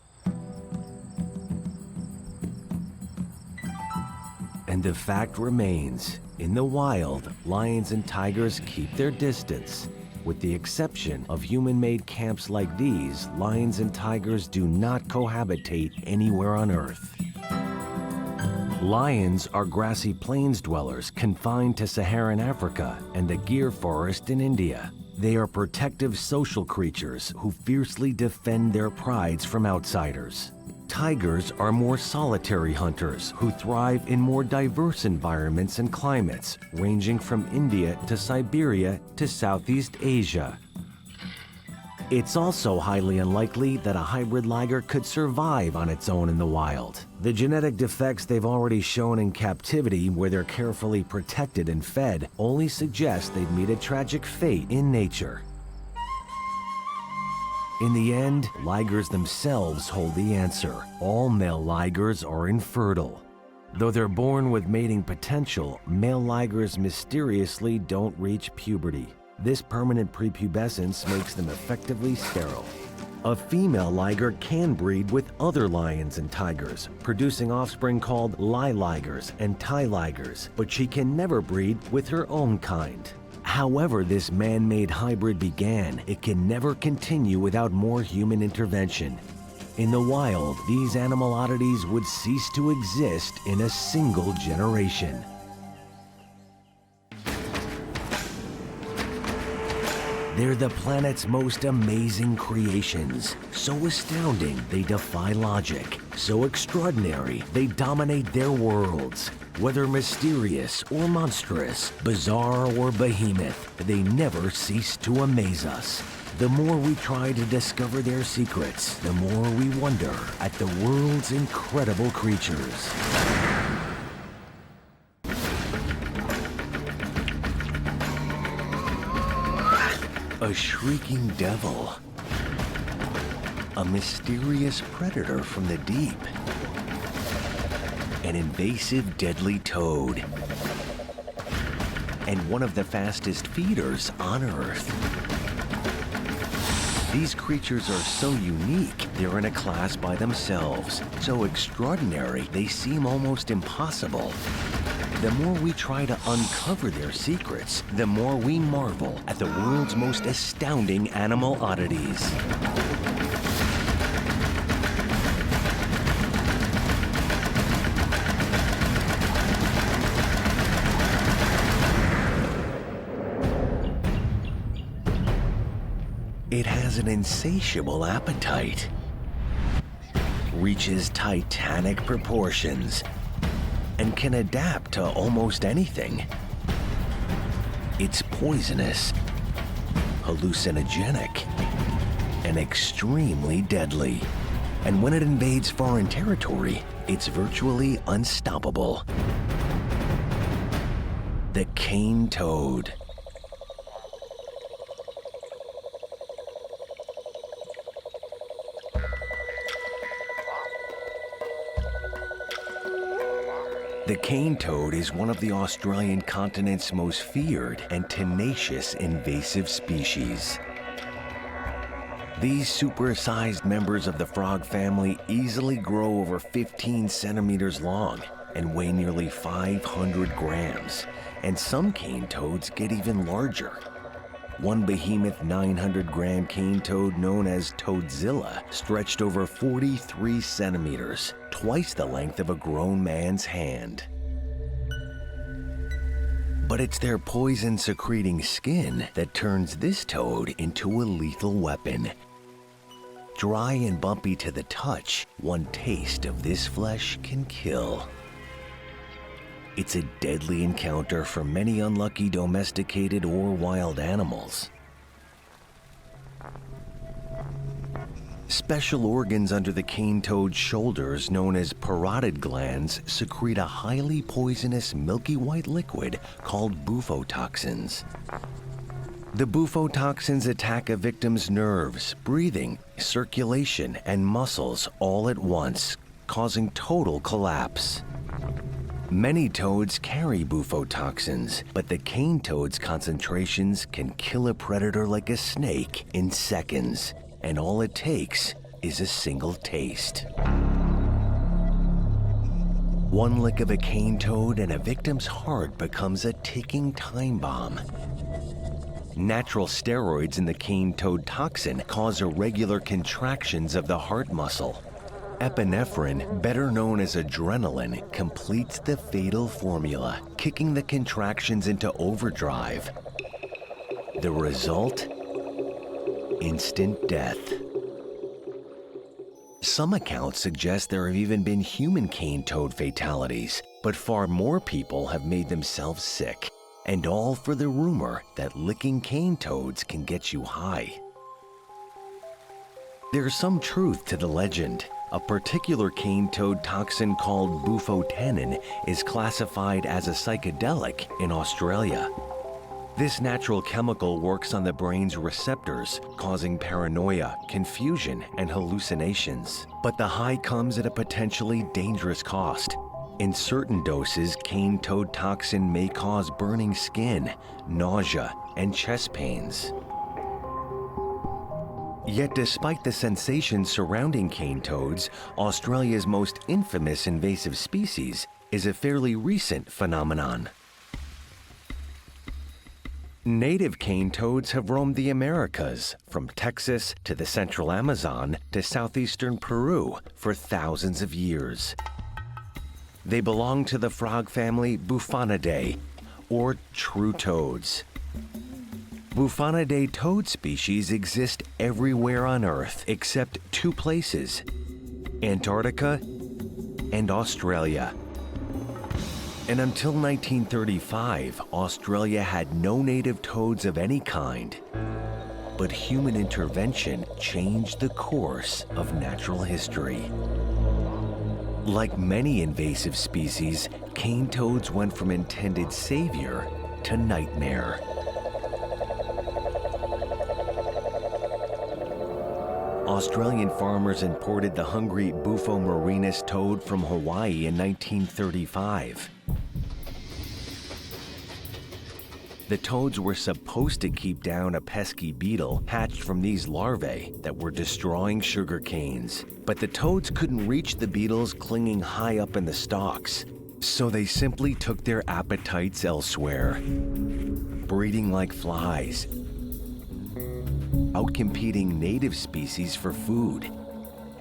A: And the fact remains, in the wild, lions and tigers keep their distance. With the exception of human-made camps like these, lions and tigers do not cohabitate anywhere on Earth. Lions are grassy plains dwellers confined to Saharan Africa and the Gir forest in India. They are protective social creatures who fiercely defend their prides from outsiders. Tigers are more solitary hunters who thrive in more diverse environments and climates, ranging from India to Siberia to Southeast Asia. It's also highly unlikely that a hybrid liger could survive on its own in the wild. The genetic defects they've already shown in captivity, where they're carefully protected and fed, only suggest they'd meet a tragic fate in nature. In the end, ligers themselves hold the answer. All male ligers are infertile. Though they're born with mating potential, male ligers mysteriously don't reach puberty. This permanent prepubescence makes them effectively sterile. A female liger can breed with other lions and tigers, producing offspring called ligers and ligers, but she can never breed with her own kind. However this man-made hybrid began, it can never continue without more human intervention. In the wild, these animal oddities would cease to exist in a single generation. They're the planet's most amazing creations. So astounding, they defy logic. So extraordinary, they dominate their worlds. Whether mysterious or monstrous, bizarre or behemoth, they never cease to amaze us. The more we try to discover their secrets, the more we wonder at the world's incredible creatures. A shrieking devil. A mysterious predator from the deep. An invasive deadly toad. And one of the fastest feeders on Earth. These creatures are so unique, they're in a class by themselves. So extraordinary, they seem almost impossible. The more we try to uncover their secrets, the more we marvel at the world's most astounding animal oddities. It has an insatiable appetite, reaches titanic proportions, and can adapt to almost anything. It's poisonous, hallucinogenic, and extremely deadly. And when it invades foreign territory, it's virtually unstoppable. The cane toad. The cane toad is one of the Australian continent's most feared and tenacious invasive species. These supersized members of the frog family easily grow over 15 centimeters long and weigh nearly 500 grams, and some cane toads get even larger. One behemoth 900-gram cane toad known as Toadzilla stretched over 43 centimeters, twice the length of a grown man's hand. But it's their poison-secreting skin that turns this toad into a lethal weapon. Dry and bumpy to the touch, one taste of this flesh can kill. It's a deadly encounter for many unlucky domesticated or wild animals. Special organs under the cane toad's shoulders, known as parotid glands, secrete a highly poisonous milky white liquid called bufotoxins. The bufotoxins attack a victim's nerves, breathing, circulation, and muscles all at once, causing total collapse. Many toads carry bufotoxins, but the cane toad's concentrations can kill a predator like a snake in seconds, and all it takes is a single taste. One lick of a cane toad and a victim's heart becomes a ticking time bomb. Natural steroids in the cane toad toxin cause irregular contractions of the heart muscle. Epinephrine, better known as adrenaline, completes the fatal formula, kicking the contractions into overdrive. The result? Instant death. Some accounts suggest there have even been human cane toad fatalities, but far more people have made themselves sick, and all for the rumor that licking cane toads can get you high. There's some truth to the legend. A particular cane toad toxin called bufotenin is classified as a psychedelic in Australia. This natural chemical works on the brain's receptors, causing paranoia, confusion, and hallucinations. But the high comes at a potentially dangerous cost. In certain doses, cane toad toxin may cause burning skin, nausea, and chest pains. Yet despite the sensation surrounding cane toads, Australia's most infamous invasive species is a fairly recent phenomenon. Native cane toads have roamed the Americas, from Texas to the central Amazon to southeastern Peru, for thousands of years. They belong to the frog family Bufonidae, or true toads. Bufonidae toad species exist everywhere on Earth except two places, Antarctica and Australia. And until 1935, Australia had no native toads of any kind. But human intervention changed the course of natural history. Like many invasive species, cane toads went from intended savior to nightmare. Australian farmers imported the hungry Bufo marinus toad from Hawaii in 1935. The toads were supposed to keep down a pesky beetle hatched from these larvae that were destroying sugar canes. But the toads couldn't reach the beetles clinging high up in the stalks, so they simply took their appetites elsewhere, breeding like flies, outcompeting native species for food,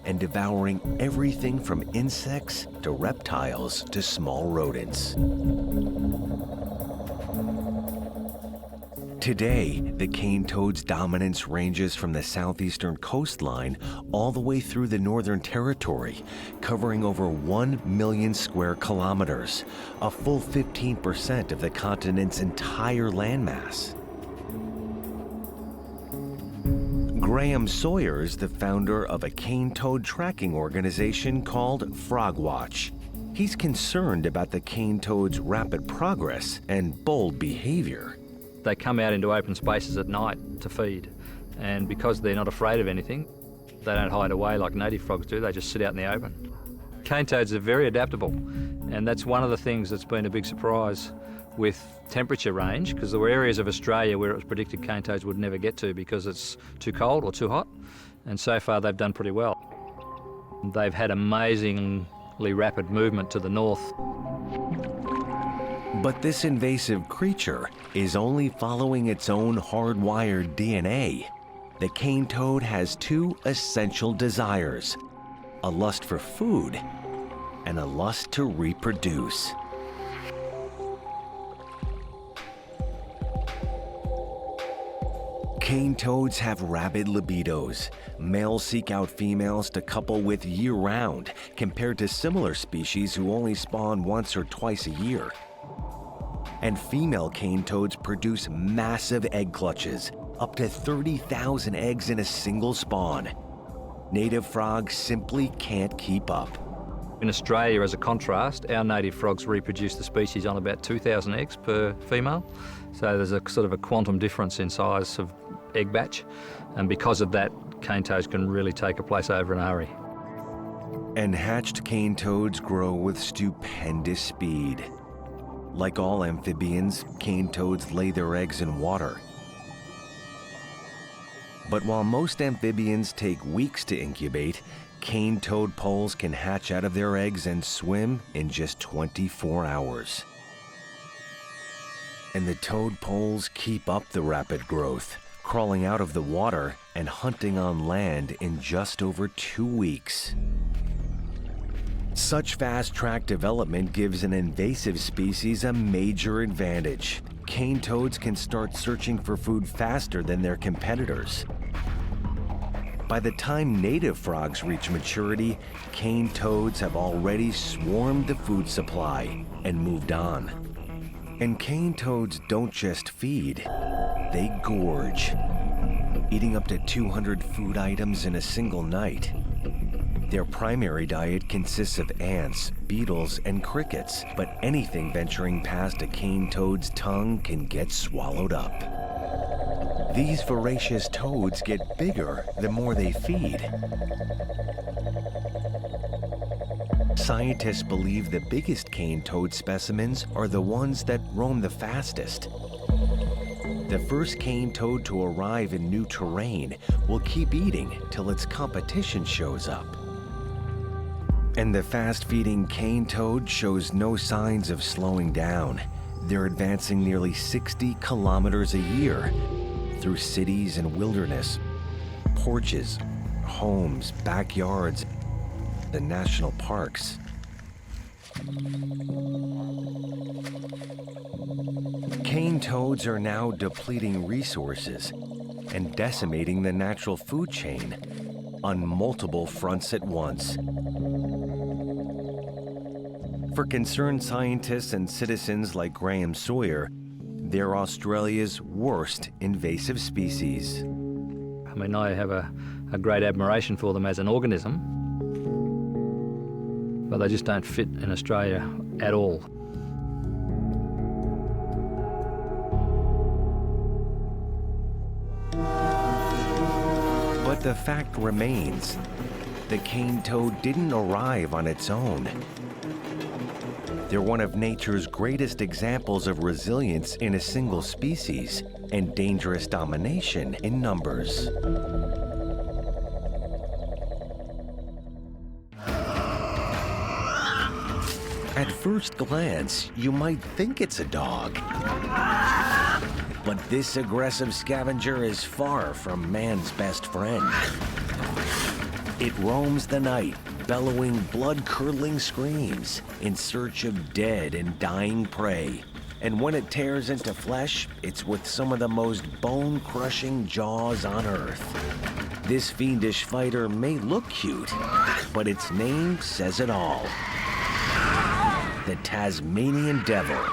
A: and devouring everything from insects to reptiles to small rodents. Today, the cane toad's dominance ranges from the southeastern coastline all the way through the Northern Territory, covering over 1 million square kilometers, a full 15% of the continent's entire landmass. Graham Sawyer is the founder of a cane toad tracking organization called Frogwatch. He's concerned about the cane toad's rapid progress and bold behavior.
H: They come out into open spaces at night to feed, and because they're not afraid of anything, they don't hide away like native frogs do, they just sit out in the open. Cane toads are very adaptable, and that's one of the things that's been a big surprise with temperature range, because there were areas of Australia where it was predicted cane toads would never get to because it's too cold or too hot, and so far they've done pretty well. They've had amazingly rapid movement to the north.
A: But this invasive creature is only following its own hardwired DNA. The cane toad has two essential desires: a lust for food and a lust to reproduce. Cane toads have rabid libidos. Males seek out females to couple with year-round, compared to similar species who only spawn once or twice a year. And female cane toads produce massive egg clutches, up to 30,000 eggs in a single spawn. Native frogs simply can't keep up.
H: In Australia, as a contrast, our native frogs reproduce the species on about 2,000 eggs per female. So there's a sort of a quantum difference in size of egg batch. And because of that, cane toads can really take a place over in a hurry.
A: And hatched cane toads grow with stupendous speed. Like all amphibians, cane toads lay their eggs in water. But while most amphibians take weeks to incubate, cane toad poles can hatch out of their eggs and swim in just 24 hours. And the toad poles keep up the rapid growth, crawling out of the water and hunting on land in just over 2 weeks. Such fast-track development gives an invasive species a major advantage. Cane toads can start searching for food faster than their competitors. By the time native frogs reach maturity, cane toads have already swarmed the food supply and moved on. And cane toads don't just feed, they gorge, eating up to 200 food items in a single night. Their primary diet consists of ants, beetles, and crickets, but anything venturing past a cane toad's tongue can get swallowed up. These voracious toads get bigger the more they feed. Scientists believe the biggest cane toad specimens are the ones that roam the fastest. The first cane toad to arrive in new terrain will keep eating till its competition shows up. And the fast-feeding cane toad shows no signs of slowing down. They're advancing nearly 60 kilometers a year through cities and wilderness, porches, homes, backyards, and national parks. Cane toads are now depleting resources and decimating the natural food chain on multiple fronts at once. For concerned scientists and citizens like Graham Sawyer, they're Australia's worst invasive species.
H: I mean, I have a great admiration for them as an organism, but they just don't fit in Australia at all.
A: But the fact remains, the cane toad didn't arrive on its own. They're one of nature's greatest examples of resilience in a single species and dangerous domination in numbers. At first glance, you might think it's a dog. But this aggressive scavenger is far from man's best friend. It roams the night, bellowing blood-curdling screams in search of dead and dying prey. And when it tears into flesh, it's with some of the most bone-crushing jaws on Earth. This fiendish fighter may look cute, but its name says it all. The Tasmanian Devil.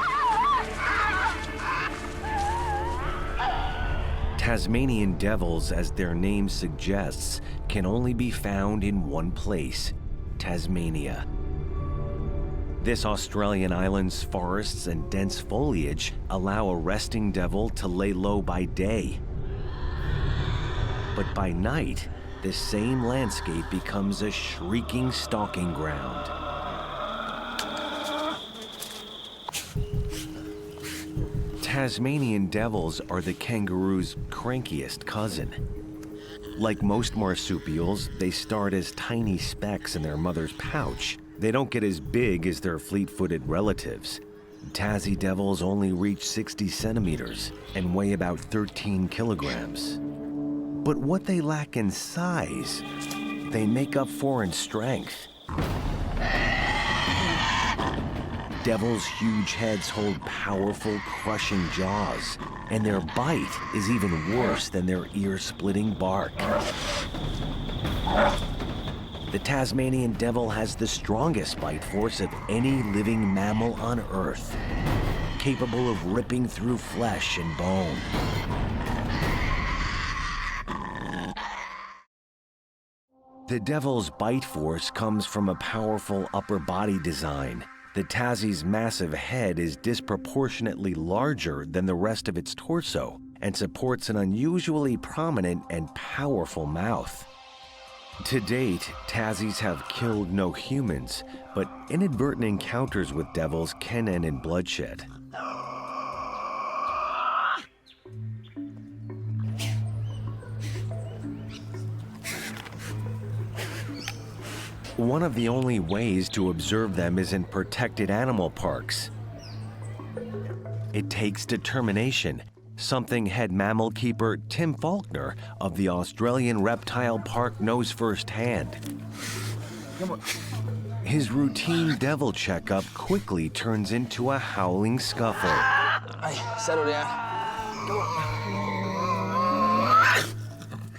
A: Tasmanian devils, as their name suggests, can only be found in one place, Tasmania. This Australian island's forests and dense foliage allow a resting devil to lay low by day. But by night, the same landscape becomes a shrieking stalking ground. Tasmanian devils are the kangaroo's crankiest cousin. Like most marsupials, they start as tiny specks in their mother's pouch. They don't get as big as their fleet-footed relatives. Tassie devils only reach 60 centimeters and weigh about 13 kilograms. But what they lack in size, they make up for in strength. Devils' huge heads hold powerful, crushing jaws, and their bite is even worse than their ear-splitting bark. The Tasmanian devil has the strongest bite force of any living mammal on Earth, capable of ripping through flesh and bone. The devil's bite force comes from a powerful upper body design. The Tassie's massive head is disproportionately larger than the rest of its torso and supports an unusually prominent and powerful mouth. To date, Tassies have killed no humans, but inadvertent encounters with devils can end in bloodshed. One of the only ways to observe them is in protected animal parks. It takes determination, something head mammal keeper Tim Faulkner of the Australian Reptile Park knows firsthand. His routine devil checkup quickly turns into a howling scuffle.
C: Hey, settle down. Come on.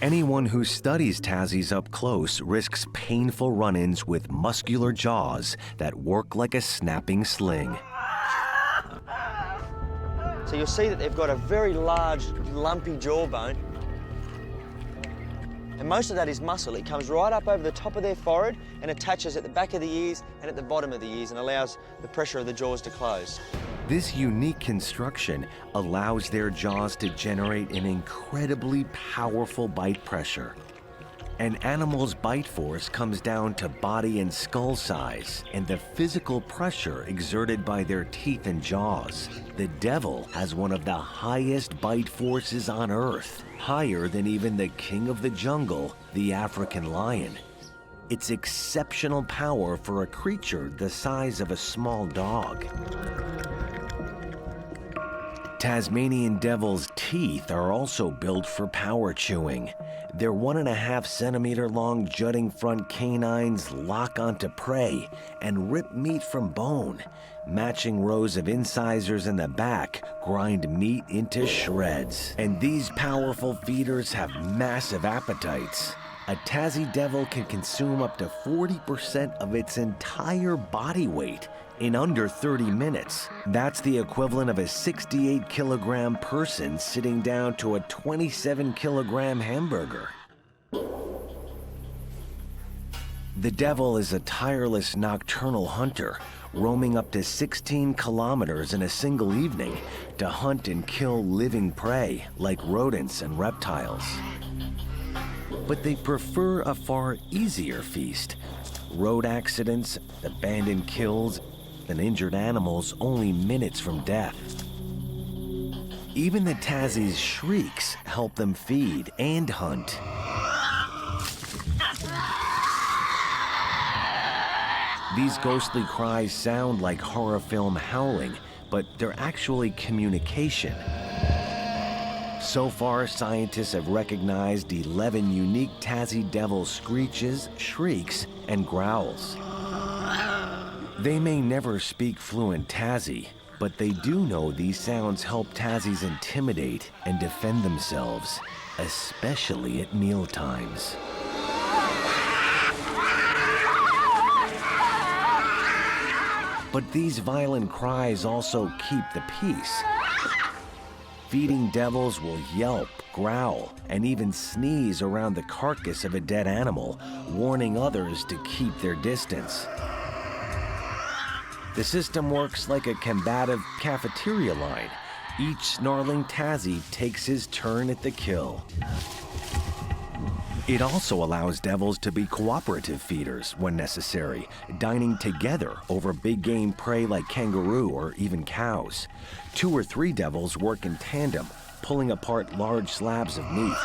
A: Anyone who studies Tassies up close risks painful run-ins with muscular jaws that work like a snapping sling.
I: So you'll see that they've got a very large, lumpy jawbone. And most of that is muscle. It comes right up over the top of their forehead and attaches at the back of the ears and at the bottom of the ears and allows the pressure of the jaws to close.
A: This unique construction allows their jaws to generate an incredibly powerful bite pressure. An animal's bite force comes down to body and skull size and the physical pressure exerted by their teeth and jaws. The devil has one of the highest bite forces on Earth, higher than even the king of the jungle, the African lion. It's exceptional power for a creature the size of a small dog. Tasmanian devil's teeth are also built for power chewing. Their 1.5 centimeter long jutting front canines lock onto prey and rip meat from bone. Matching rows of incisors in the back grind meat into shreds. And these powerful feeders have massive appetites. A Tassie devil can consume up to 40% of its entire body weight in under 30 minutes. That's the equivalent of a 68-kilogram person sitting down to a 27-kilogram hamburger. The devil is a tireless nocturnal hunter, roaming up to 16 kilometers in a single evening to hunt and kill living prey like rodents and reptiles. But they prefer a far easier feast. Road accidents, abandoned kills, and injured animals only minutes from death. Even the Tassie's shrieks help them feed and hunt. These ghostly cries sound like horror film howling, but they're actually communication. So far, scientists have recognized 11 unique Tassie devil screeches, shrieks, and growls. They may never speak fluent Tassie, but they do know these sounds help Tassies intimidate and defend themselves, especially at mealtimes. But these violent cries also keep the peace. Feeding devils will yelp, growl, and even sneeze around the carcass of a dead animal, warning others to keep their distance. The system works like a combative cafeteria line. Each snarling Tassie takes his turn at the kill. It also allows devils to be cooperative feeders when necessary, dining together over big game prey like kangaroo or even cows. 2 or 3 devils work in tandem, pulling apart large slabs of meat.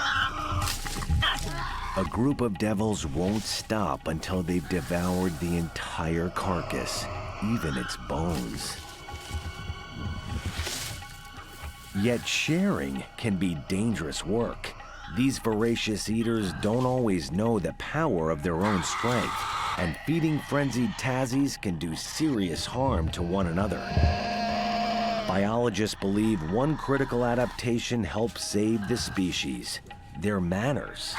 A: A group of devils won't stop until they've devoured the entire carcass, even its bones. Yet sharing can be dangerous work. These voracious eaters don't always know the power of their own strength, and feeding frenzied Tassies can do serious harm to one another. Biologists believe one critical adaptation helps save the species: their manners.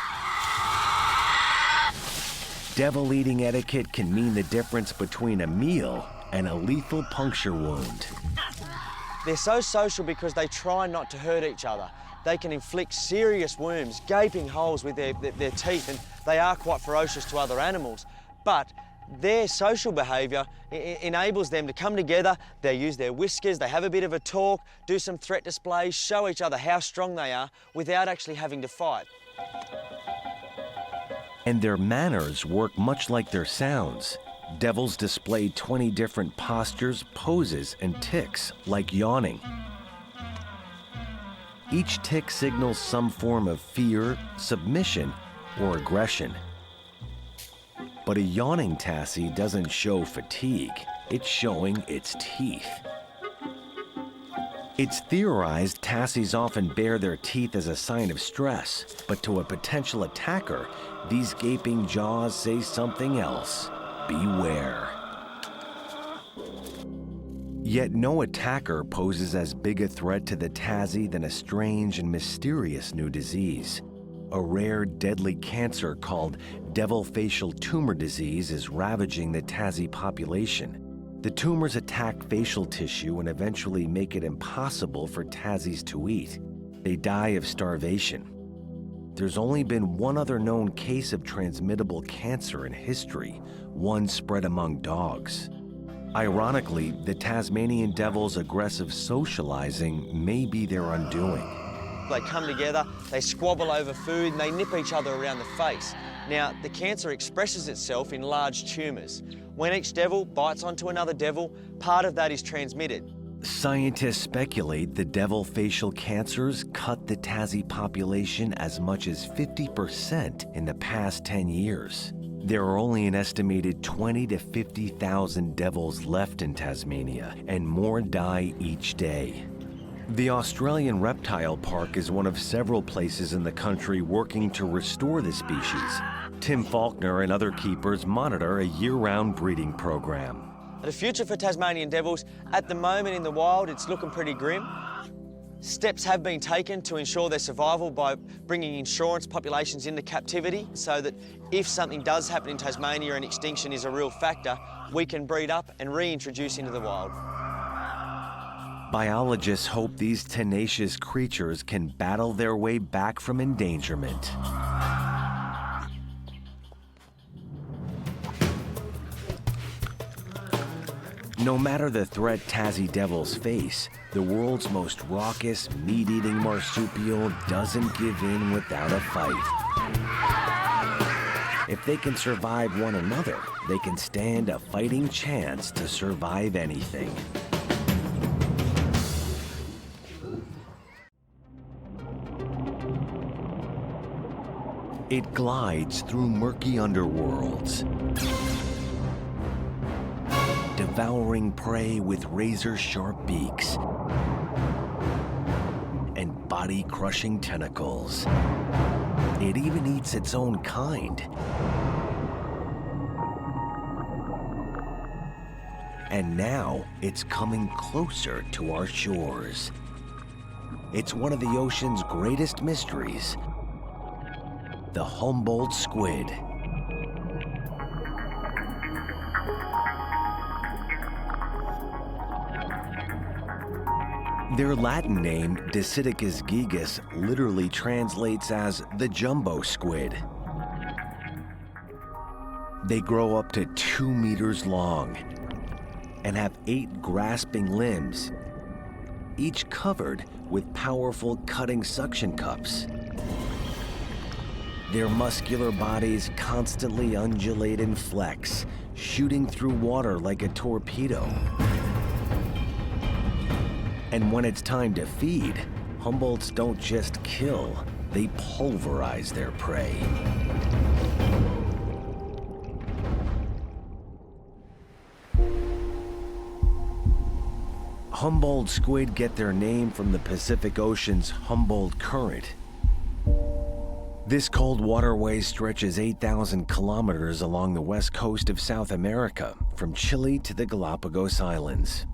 A: Devil-eating etiquette can mean the difference between a meal and a lethal puncture wound.
I: They're so social because they try not to hurt each other. They can inflict serious wounds, gaping holes with their teeth, and they are quite ferocious to other animals. But their social behaviour enables them to come together, they use their whiskers, they have a bit of a talk, do some threat displays, show each other how strong they are without actually having to fight.
A: And their manners work much like their sounds. Devils display 20 different postures, poses, and tics, like yawning. Each tic signals some form of fear, submission, or aggression. But a yawning Tassie doesn't show fatigue, it's showing its teeth. It's theorized Tassies often bare their teeth as a sign of stress, but to a potential attacker, these gaping jaws say something else: beware. Yet no attacker poses as big a threat to the Tassie than a strange and mysterious new disease. A rare, deadly cancer called devil facial tumor disease is ravaging the Tassie population. The tumors attack facial tissue and eventually make it impossible for Tassies to eat. They die of starvation. There's only been one other known case of transmittable cancer in history, one spread among dogs. Ironically, the Tasmanian Devil's aggressive socializing may be their undoing.
I: They come together, they squabble over food, and they nip each other around the face. Now, the cancer expresses itself in large tumours. When each devil bites onto another devil, part of that is transmitted.
A: Scientists speculate the devil facial cancers cut the Tassie population as much as 50% in the past 10 years. There are only an estimated 20 to 50,000 devils left in Tasmania, and more die each day. The Australian Reptile Park is one of several places in the country working to restore the species. Tim Faulkner and other keepers monitor a year-round breeding program.
I: The future for Tasmanian devils, at the moment in the wild, it's looking pretty grim. Steps have been taken to ensure their survival by bringing insurance populations into captivity so that if something does happen in Tasmania and extinction is a real factor, we can breed up and reintroduce into the wild.
A: Biologists hope these tenacious creatures can battle their way back from endangerment. No matter the threat Tassie devils face, the world's most raucous, meat-eating marsupial doesn't give in without a fight. If they can survive one another, they can stand a fighting chance to survive anything. It glides through murky underworlds, devouring prey with razor-sharp beaks and body-crushing tentacles. It even eats its own kind. And now it's coming closer to our shores. It's one of the ocean's greatest mysteries, the Humboldt Squid. Their Latin name, Dicidicus gigas, literally translates as the jumbo squid. They grow up to 2 meters long and have 8 grasping limbs, each covered with powerful cutting suction cups. Their muscular bodies constantly undulate and flex, shooting through water like a torpedo. And when it's time to feed, Humboldts don't just kill, they pulverize their prey. Humboldt squid get their name from the Pacific Ocean's Humboldt Current. This cold waterway stretches 8,000 kilometers along the west coast of South America, from Chile to the Galapagos Islands.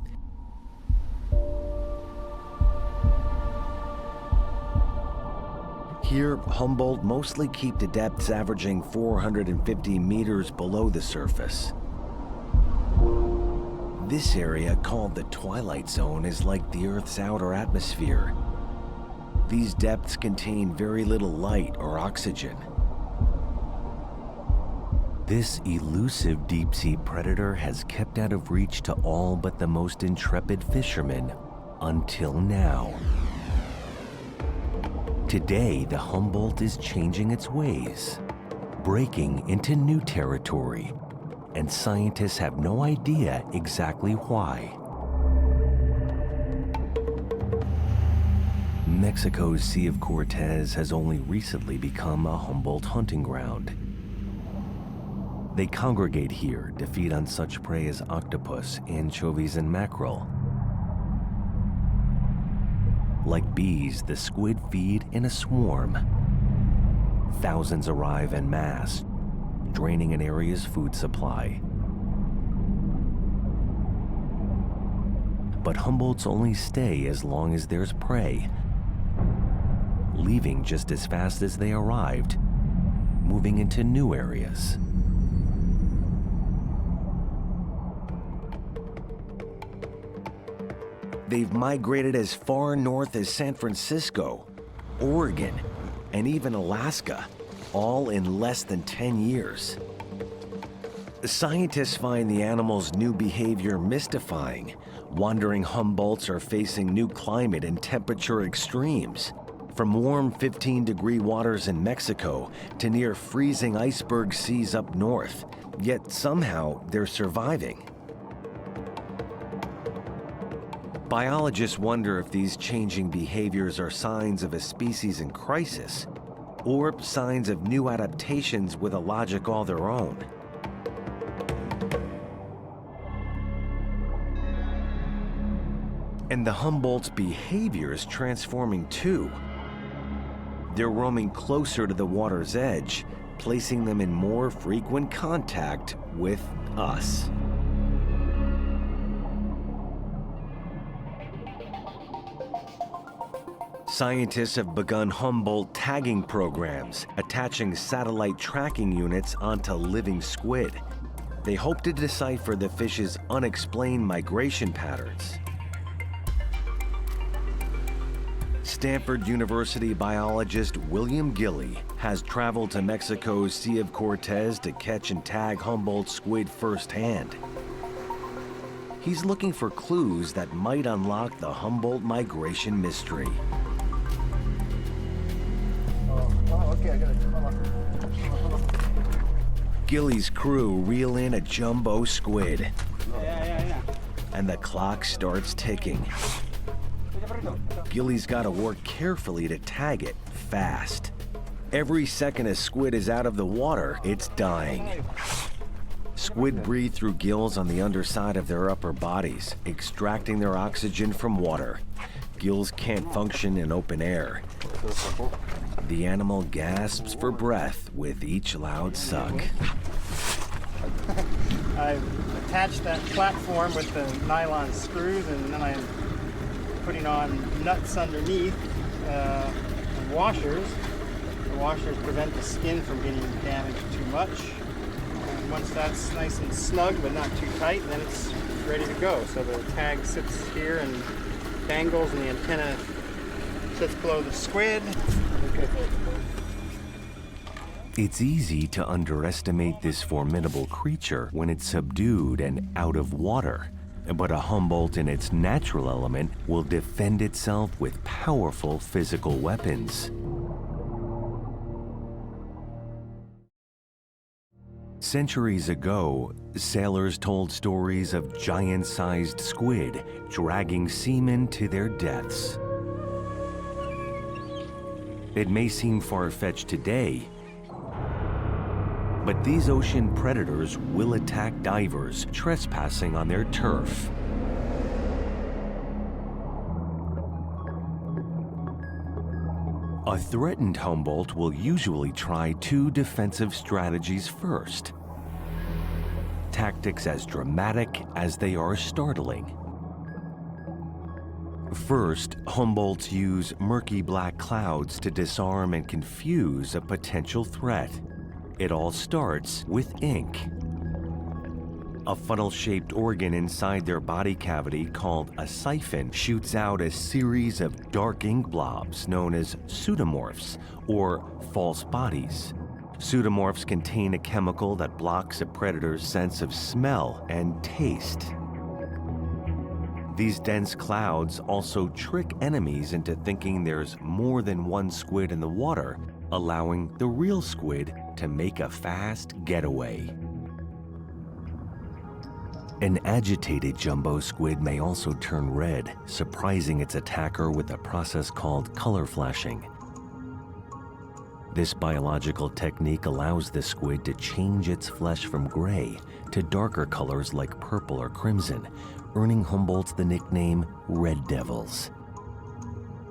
A: Here, Humboldt mostly keep to depths averaging 450 meters below the surface. This area, called the Twilight Zone, is like the Earth's outer atmosphere. These depths contain very little light or oxygen. This elusive deep-sea predator has kept out of reach to all but the most intrepid fishermen until now. Today, the Humboldt is changing its ways, breaking into new territory, and scientists have no idea exactly why. Mexico's Sea of Cortez has only recently become a Humboldt hunting ground. They congregate here to feed on such prey as octopus, anchovies, and mackerel. Like bees, the squid feed in a swarm. Thousands arrive en masse, draining an area's food supply. But Humboldts only stay as long as there's prey, leaving just as fast as they arrived, moving into new areas. They've migrated as far north as San Francisco, Oregon, and even Alaska, all in less than 10 years. Scientists find the animal's new behavior mystifying. Wandering Humboldts are facing new climate and temperature extremes, from warm 15-degree waters in Mexico to near freezing iceberg seas up north, yet somehow they're surviving. Biologists wonder if these changing behaviors are signs of a species in crisis, or signs of new adaptations with a logic all their own. And the Humboldt's behavior is transforming too. They're roaming closer to the water's edge, placing them in more frequent contact with us. Scientists have begun Humboldt tagging programs, attaching satellite tracking units onto living squid. They hope to decipher the fish's unexplained migration patterns. Stanford University biologist William Gilley has traveled to Mexico's Sea of Cortez to catch and tag Humboldt squid firsthand. He's looking for clues that might unlock the Humboldt migration mystery.
J: Okay, I got it. Hold on.
A: Gilley's crew reel in a jumbo squid.
J: Yeah.
A: And the clock starts ticking. Gilley's got to work carefully to tag it fast. Every second a squid is out of the water, it's dying. Squid breathe through gills on the underside of their upper bodies, extracting their oxygen from water. Gills can't function in open air. The animal gasps for breath with each loud suck.
D: I've attached that platform with the nylon screws, and then I'm putting on nuts underneath and washers. The washers prevent the skin from getting damaged too much. And once that's nice and snug but not too tight, then it's ready to go. So the tag sits here and dangles, and the antenna sits below the squid. Okay.
A: It's easy to underestimate this formidable creature when it's subdued and out of water. But a Humboldt in its natural element will defend itself with powerful physical weapons. Centuries ago, sailors told stories of giant-sized squid dragging seamen to their deaths. It may seem far-fetched today, but these ocean predators will attack divers trespassing on their turf. A threatened Humboldt will usually try two defensive strategies first. Tactics as dramatic as they are startling. First, Humboldts use murky black clouds to disarm and confuse a potential threat. It all starts with ink. A funnel-shaped organ inside their body cavity called a siphon shoots out a series of dark ink blobs known as pseudomorphs, or false bodies. Pseudomorphs contain a chemical that blocks a predator's sense of smell and taste. These dense clouds also trick enemies into thinking there's more than one squid in the water, allowing the real squid to make a fast getaway. An agitated jumbo squid may also turn red, surprising its attacker with a process called color flashing. This biological technique allows the squid to change its flesh from gray to darker colors like purple or crimson, earning Humboldts the nickname Red Devils.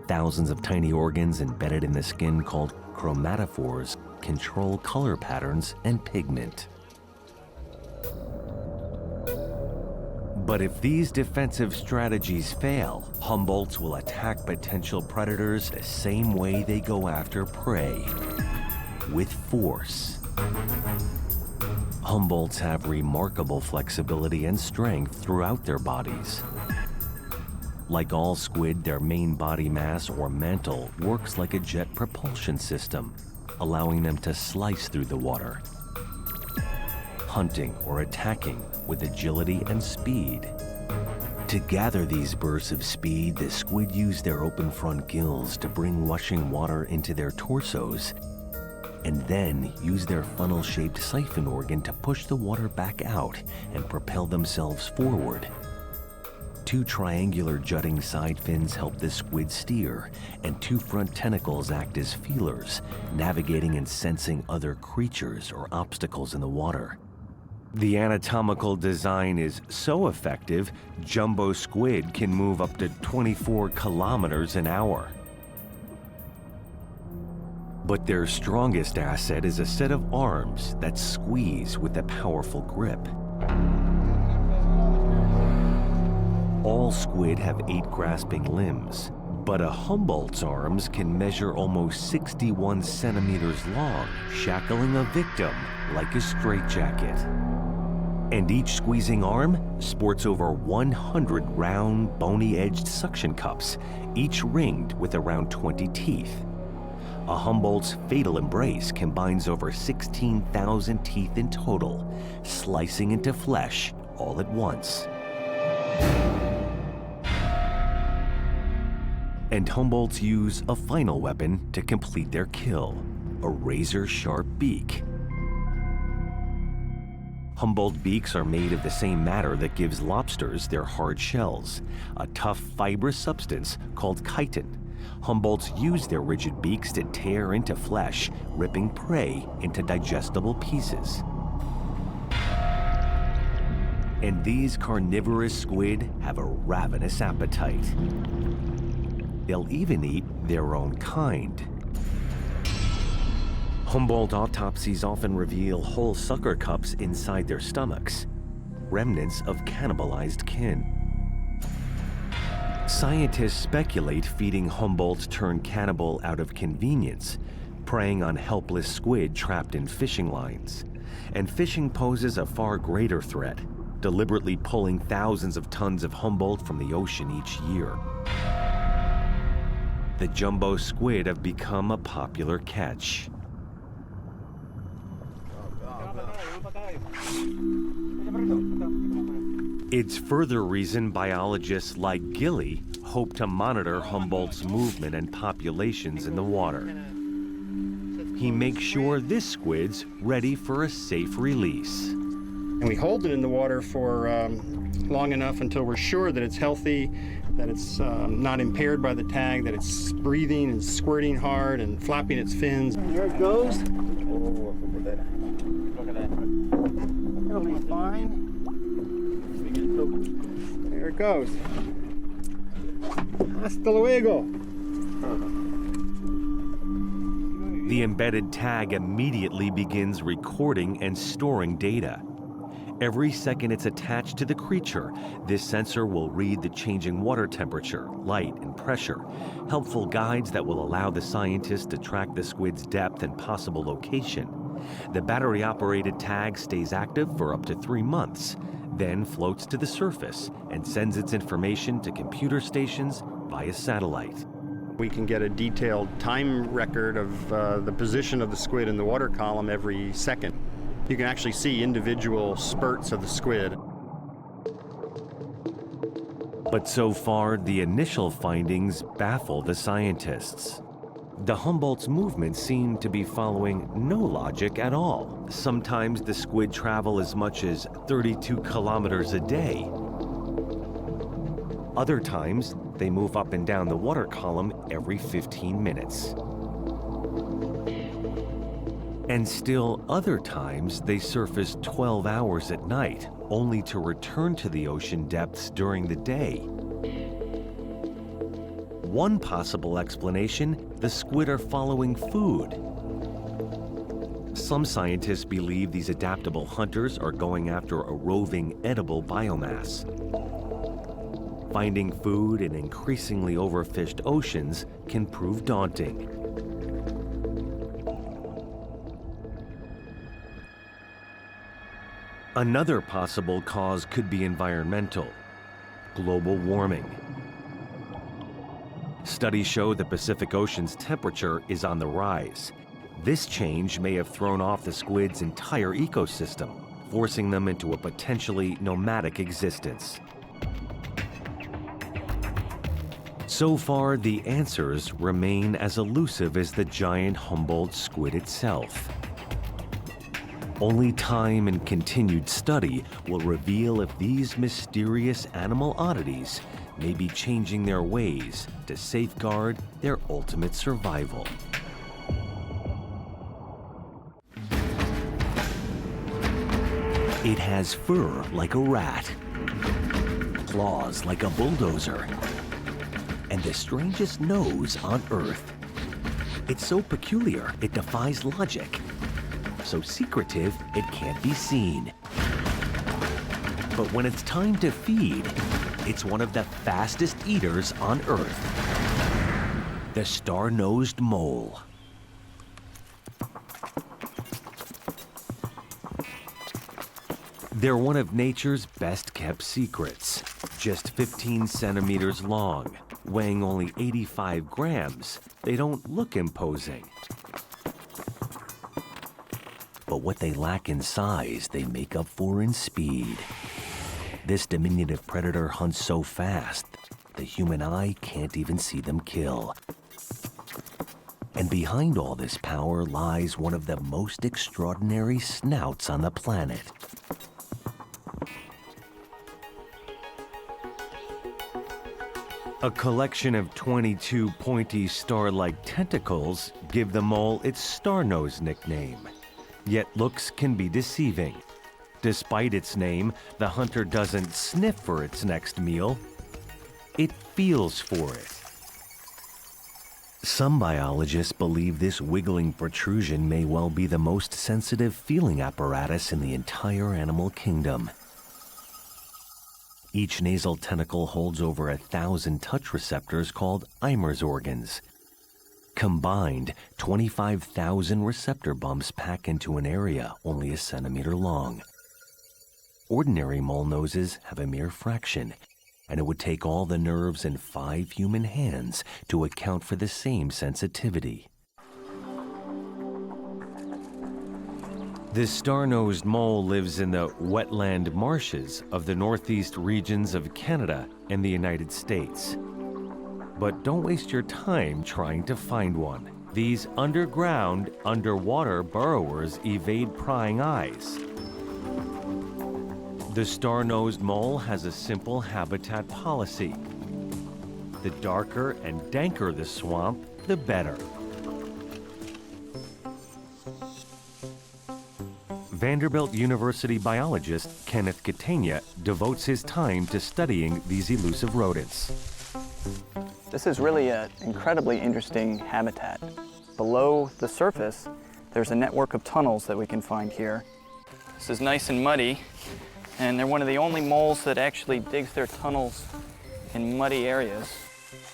A: Thousands of tiny organs embedded in the skin called chromatophores control color patterns and pigment. But if these defensive strategies fail, Humboldts will attack potential predators the same way they go after prey, with force. Humboldts have remarkable flexibility and strength throughout their bodies. Like all squid, their main body mass or mantle works like a jet propulsion system, allowing them to slice through the water, hunting or attacking with agility and speed. To gather these bursts of speed, the squid use their open front gills to bring rushing water into their torsos, and then use their funnel-shaped siphon organ to push the water back out and propel themselves forward. Two triangular jutting side fins help the squid steer, and two front tentacles act as feelers, navigating and sensing other creatures or obstacles in the water. The anatomical design is so effective, jumbo squid can move up to 24 kilometers an hour. But their strongest asset is a set of arms that squeeze with a powerful grip. All squid have 8 grasping limbs. But a Humboldt's arms can measure almost 61 centimeters long, shackling a victim like a straitjacket. And each squeezing arm sports over 100 round, bony-edged suction cups, each ringed with around 20 teeth. A Humboldt's fatal embrace combines over 16,000 teeth in total, slicing into flesh all at once. And Humboldts use a final weapon to complete their kill, a razor-sharp beak. Humboldt beaks are made of the same matter that gives lobsters their hard shells, a tough fibrous substance called chitin. Humboldts use their rigid beaks to tear into flesh, ripping prey into digestible pieces. And these carnivorous squid have a ravenous appetite. They'll even eat their own kind. Humboldt autopsies often reveal whole sucker cups inside their stomachs, remnants of cannibalized kin. Scientists speculate feeding Humboldt turned cannibal out of convenience, preying on helpless squid trapped in fishing lines. And fishing poses a far greater threat, deliberately pulling thousands of tons of Humboldt from the ocean each year. The jumbo squid have become a popular catch. It's further reason biologists like Gilly hope to monitor Humboldt's movement and populations in the water. He makes sure this squid's ready for a safe release.
D: And we hold it in the water for long enough until we're sure that it's healthy, that it's not impaired by the tag, that it's breathing and squirting hard and flapping its fins. And there it goes. Oh, look at that. It'll be fine. There it goes. Hasta luego.
A: The embedded tag immediately begins recording and storing data. Every second it's attached to the creature, this sensor will read the changing water temperature, light, and pressure, helpful guides that will allow the scientists to track the squid's depth and possible location. The battery-operated tag stays active for up to 3 months, then floats to the surface and sends its information to computer stations via satellite.
D: We can get a detailed time record of the position of the squid in the water column every second. You can actually see individual spurts of the squid.
A: But so far, the initial findings baffle the scientists. The Humboldt's movements seem to be following no logic at all. Sometimes the squid travel as much as 32 kilometers a day. Other times, they move up and down the water column every 15 minutes. And still other times, they surface 12 hours at night, only to return to the ocean depths during the day. One possible explanation, the squid are following food. Some scientists believe these adaptable hunters are going after a roving, edible biomass. Finding food in increasingly overfished oceans can prove daunting. Another possible cause could be environmental, global warming. Studies show the Pacific Ocean's temperature is on the rise. This change may have thrown off the squid's entire ecosystem, forcing them into a potentially nomadic existence. So far, the answers remain as elusive as the giant Humboldt squid itself. Only time and continued study will reveal if these mysterious animal oddities may be changing their ways to safeguard their ultimate survival. It has fur like a rat, claws like a bulldozer, and the strangest nose on Earth. It's so peculiar, it defies logic. So secretive, it can't be seen. But when it's time to feed, it's one of the fastest eaters on Earth. the star-nosed mole. They're one of nature's best-kept secrets. Just 15 centimeters long, weighing only 85 grams, they don't look imposing. But what they lack in size, they make up for in speed. This diminutive predator hunts so fast, the human eye can't even see them kill. And behind all this power lies one of the most extraordinary snouts on the planet. A collection of 22 pointy star-like tentacles give the mole its star-nose nickname. Yet looks can be deceiving. Despite its name, the hunter doesn't sniff for its next meal. It feels for it. Some biologists believe this wiggling protrusion may well be the most sensitive feeling apparatus in the entire animal kingdom. Each nasal tentacle holds over 1,000 touch receptors called Eimer's organs. Combined, 25,000 receptor bumps pack into an area only a centimeter long. Ordinary mole noses have a mere fraction, and it would take all the nerves in 5 human hands to account for the same sensitivity. This star-nosed mole lives in the wetland marshes of the northeast regions of Canada and the United States. But don't waste your time trying to find one. These underground, underwater burrowers evade prying eyes. The star-nosed mole has a simple habitat policy. The darker and danker the swamp, the better. Vanderbilt University biologist Kenneth Catania devotes his time to studying these elusive rodents.
K: This is really an incredibly interesting habitat. Below the surface, there's a network of tunnels that we can find here. This is nice and muddy, and they're one of the only moles that actually digs their tunnels in muddy areas.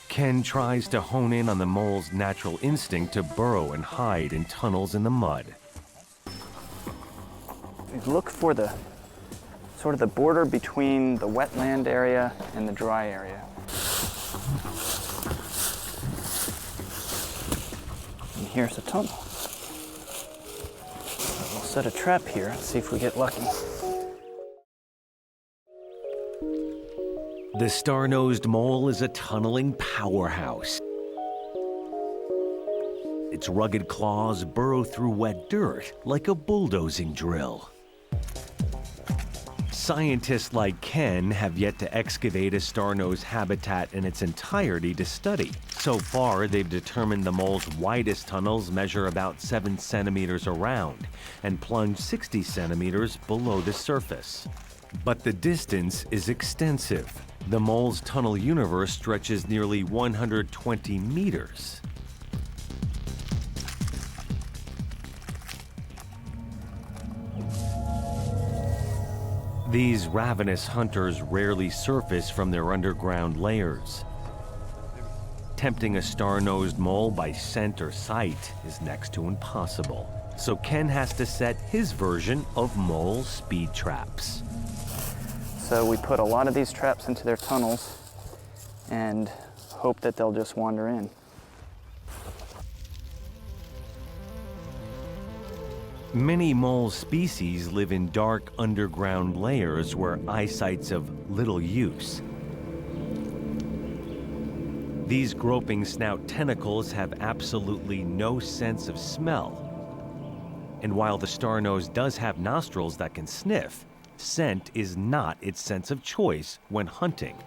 A: Ken tries to hone in on the mole's natural instinct to burrow and hide in tunnels in the mud.
K: We look for the sort of the border between the wetland area and the dry area. And here's a tunnel. We'll set a trap here and see if we get lucky.
A: The star-nosed mole is a tunneling powerhouse. Its rugged claws burrow through wet dirt like a bulldozing drill. Scientists like Ken have yet to excavate a star-nosed habitat in its entirety to study. So far, they've determined the mole's widest tunnels measure about 7 centimeters around and plunge 60 centimeters below the surface. But the distance is extensive. The mole's tunnel universe stretches nearly 120 meters. These ravenous hunters rarely surface from their underground lairs. Tempting a star-nosed mole by scent or sight is next to impossible. So Ken has to set his version of mole speed traps.
K: So we put a lot of these traps into their tunnels and hope that they'll just wander in.
A: Many mole species live in dark underground layers where eyesight's of little use. These groping snout tentacles have absolutely no sense of smell. And while the star-nose does have nostrils that can sniff, scent is not its sense of choice when hunting.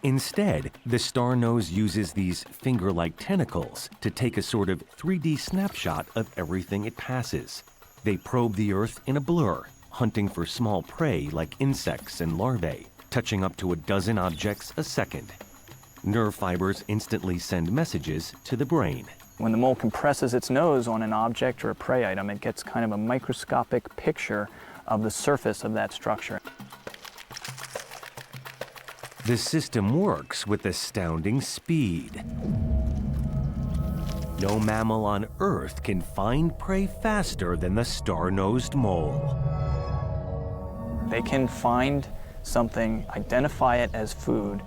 A: Instead, the star-nose uses these finger-like tentacles to take a sort of 3D snapshot of everything it passes. They probe the earth in a blur, hunting for small prey like insects and larvae, touching up to a dozen objects a second. Nerve fibers instantly send messages to the brain.
K: When the mole compresses its nose on an object or a prey item, it gets kind of a microscopic picture of the surface of that structure.
A: The system works with astounding speed. No mammal on Earth can find prey faster than the star-nosed mole.
K: They can find something, identify it as food,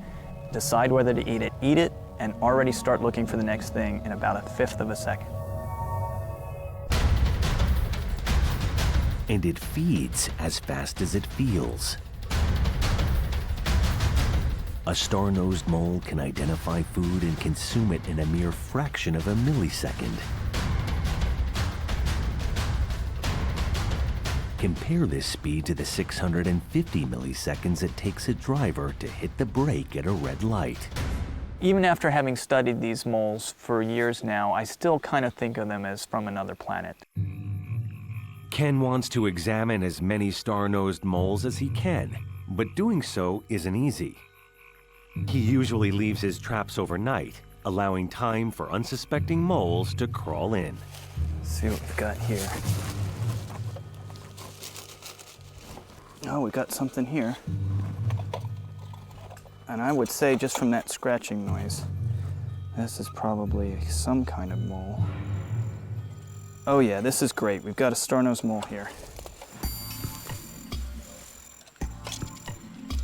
K: decide whether to eat it, and already start looking for the next thing in about 1/5 of a second.
A: And it feeds as fast as it feels. A star-nosed mole can identify food and consume it in a mere fraction of a millisecond. Compare this speed to the 650 milliseconds it takes a driver to hit the brake at a red light.
K: Even after having studied these moles for years now, I still kind of think of them as from another planet.
A: Ken wants to examine as many star-nosed moles as he can, but doing so isn't easy. He usually leaves his traps overnight, allowing time for unsuspecting moles to crawl in.
K: Let's see what we've got here. Oh, we got something here. And I would say, just from that scratching noise, this is probably some kind of mole. Oh yeah, this is great. We've got a star-nosed mole here.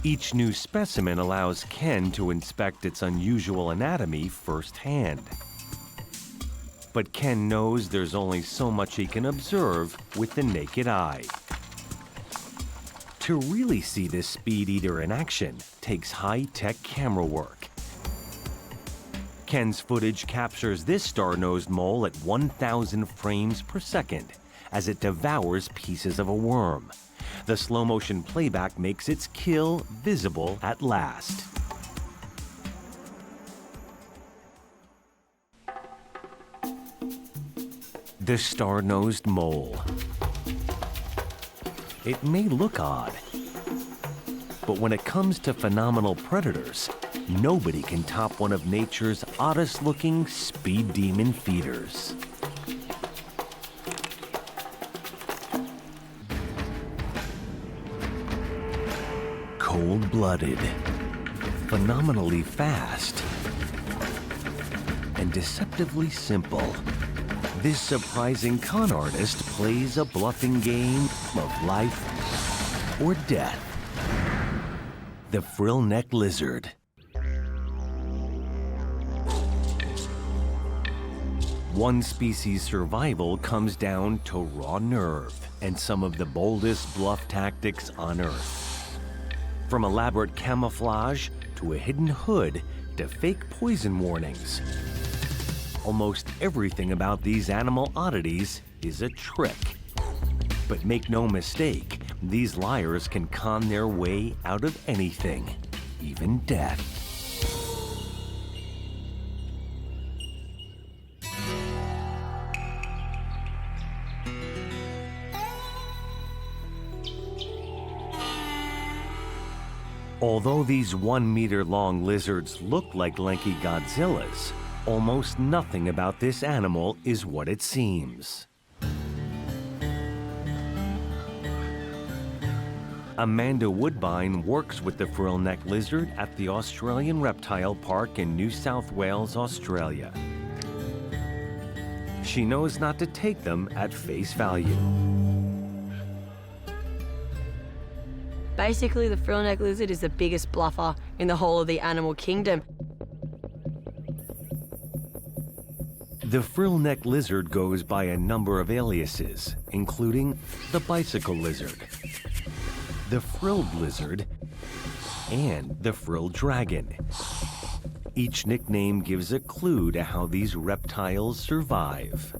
A: Each new specimen allows Ken to inspect its unusual anatomy firsthand. But Ken knows there's only so much he can observe with the naked eye. To really see this speed eater in action takes high-tech camera work. Ken's footage captures this star-nosed mole at 1,000 frames per second as it devours pieces of a worm. The slow-motion playback makes its kill visible at last. The star-nosed mole. It may look odd, but when it comes to phenomenal predators, nobody can top one of nature's oddest-looking speed demon feeders. Cold-blooded, phenomenally fast, and deceptively simple, this surprising con artist plays a bluffing game of life or death. The Frill-Necked Lizard. One species' survival comes down to raw nerve and some of the boldest bluff tactics on Earth. From elaborate camouflage to a hidden hood to fake poison warnings. Almost everything about these animal oddities is a trick. But make no mistake, these liars can con their way out of anything, even death. Although these 1-meter-long lizards look like lanky Godzillas, almost nothing about this animal is what it seems. Amanda Woodbine works with the Frill-Necked Lizard at the Australian Reptile Park in New South Wales, Australia. She knows not to take them at face value.
L: Basically, the Frill-Necked Lizard is the biggest bluffer in the whole of the animal kingdom.
A: The Frill-Necked Lizard goes by a number of aliases, including the bicycle lizard, the frilled lizard, and the frilled dragon. Each nickname gives a clue to how these reptiles survive.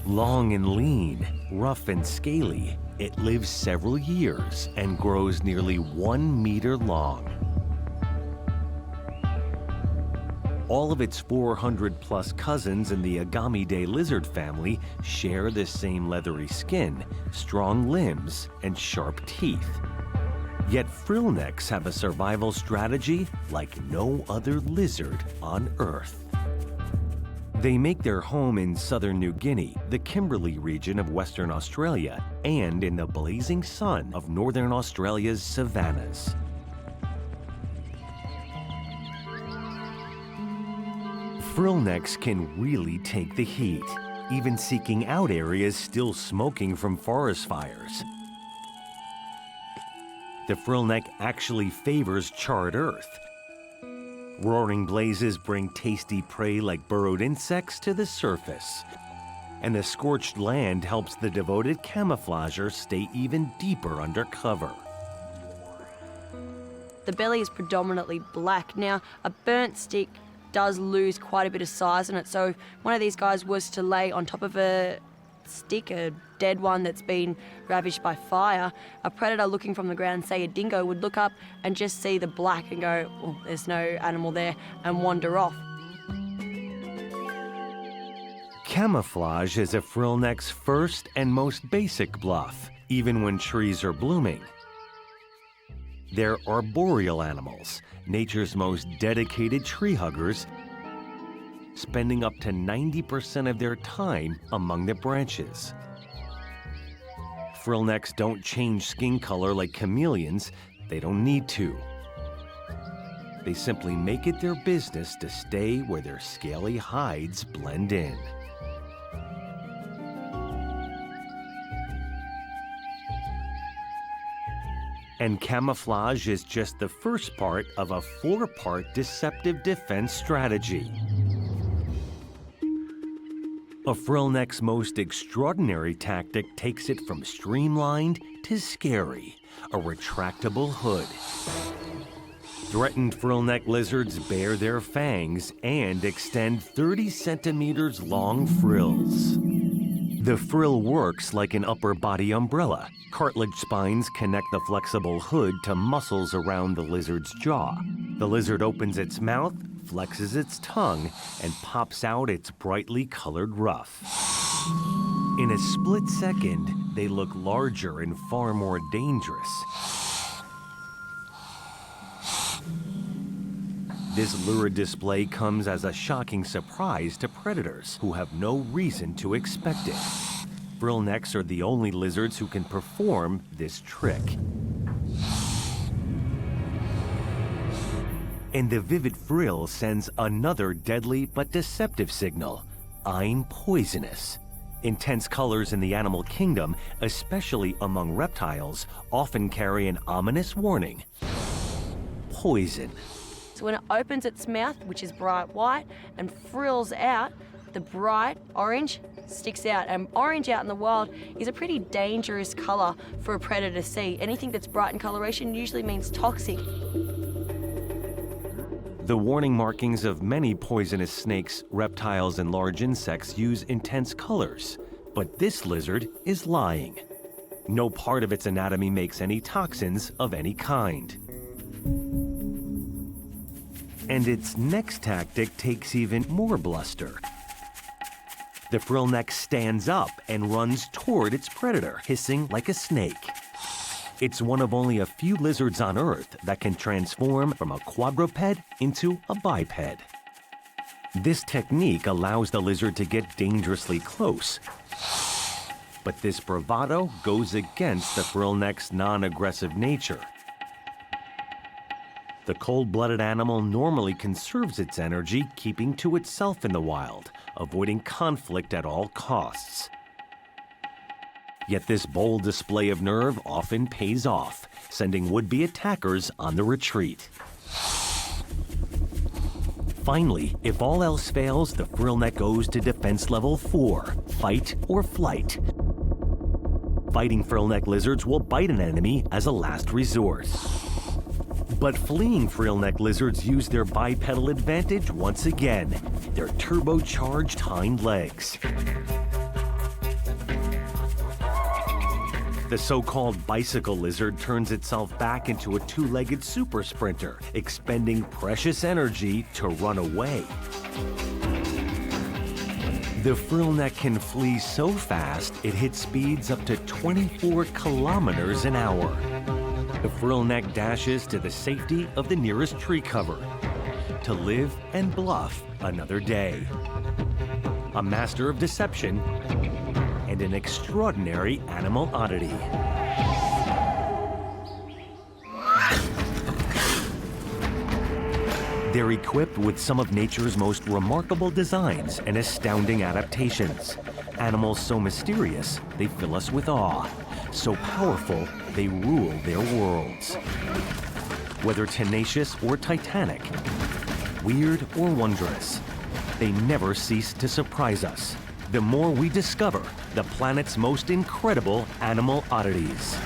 A: Long and lean, rough and scaly, it lives several years and grows nearly 1 meter long. All of its 400-plus cousins in the Agamidae lizard family share the same leathery skin, strong limbs, and sharp teeth. Yet frillnecks have a survival strategy like no other lizard on Earth. They make their home in southern New Guinea, the Kimberley region of Western Australia, and in the blazing sun of northern Australia's savannas. Frill-necks can really take the heat, even seeking out areas still smoking from forest fires. The frill-neck actually favors charred earth. Roaring blazes bring tasty prey like burrowed insects to the surface. And the scorched land helps the devoted camouflager stay even deeper under cover.
L: The belly is predominantly black. Now, a burnt stick does lose quite a bit of size in it, so if one of these guys was to lay on top of a stick, a dead one that's been ravaged by fire, a predator looking from the ground, say a dingo, would look up and just see the black and go, well, there's no animal there, and wander off.
A: Camouflage is a frill-neck's first and most basic bluff, even when trees are blooming. They're arboreal animals, nature's most dedicated tree huggers, spending up to 90% of their time among the branches. Frill-necks don't change skin color like chameleons. They don't need to. They simply make it their business to stay where their scaly hides blend in. And camouflage is just the first part of a 4-part deceptive defense strategy. A frill-neck's most extraordinary tactic takes it from streamlined to scary, a retractable hood. Threatened frill-necked lizards bare their fangs and extend 30 centimeters long frills. The frill works like an upper body umbrella. Cartilage spines connect the flexible hood to muscles around the lizard's jaw. The lizard opens its mouth, flexes its tongue, and pops out its brightly colored ruff. In a split second, they look larger and far more dangerous. This lurid display comes as a shocking surprise to predators who have no reason to expect it. Frill-necks are the only lizards who can perform this trick. And the vivid frill sends another deadly but deceptive signal. I'm poisonous. Intense colors in the animal kingdom, especially among reptiles, often carry an ominous warning. Poison.
L: So when it opens its mouth, which is bright white, and frills out, the bright orange sticks out. And orange out in the wild is a pretty dangerous colour for a predator to see. Anything that's bright in coloration usually means toxic.
A: The warning markings of many poisonous snakes, reptiles, and large insects use intense colors. But this lizard is lying. No part of its anatomy makes any toxins of any kind. And its next tactic takes even more bluster. The frill-neck stands up and runs toward its predator, hissing like a snake. It's one of only a few lizards on Earth that can transform from a quadruped into a biped. This technique allows the lizard to get dangerously close. But this bravado goes against the frill-neck's non-aggressive nature. The cold-blooded animal normally conserves its energy, keeping to itself in the wild, avoiding conflict at all costs. Yet this bold display of nerve often pays off, sending would-be attackers on the retreat. Finally, if all else fails, the frill-neck goes to defense level 4, fight or flight. Fighting frill-neck lizards will bite an enemy as a last resort. But fleeing frill-neck lizards use their bipedal advantage once again, their turbocharged hind legs. The so-called bicycle lizard turns itself back into a two-legged super sprinter, expending precious energy to run away. The frill-neck can flee so fast it hits speeds up to 24 kilometers an hour. The frill-neck dashes to the safety of the nearest tree cover to live and bluff another day. a master of deception, and an extraordinary animal oddity. They're equipped with some of nature's most remarkable designs and astounding adaptations. Animals so mysterious, they fill us with awe. So powerful, they rule their worlds. Whether tenacious or titanic, weird or wondrous, they never cease to surprise us. The more we discover the planet's most incredible animal oddities.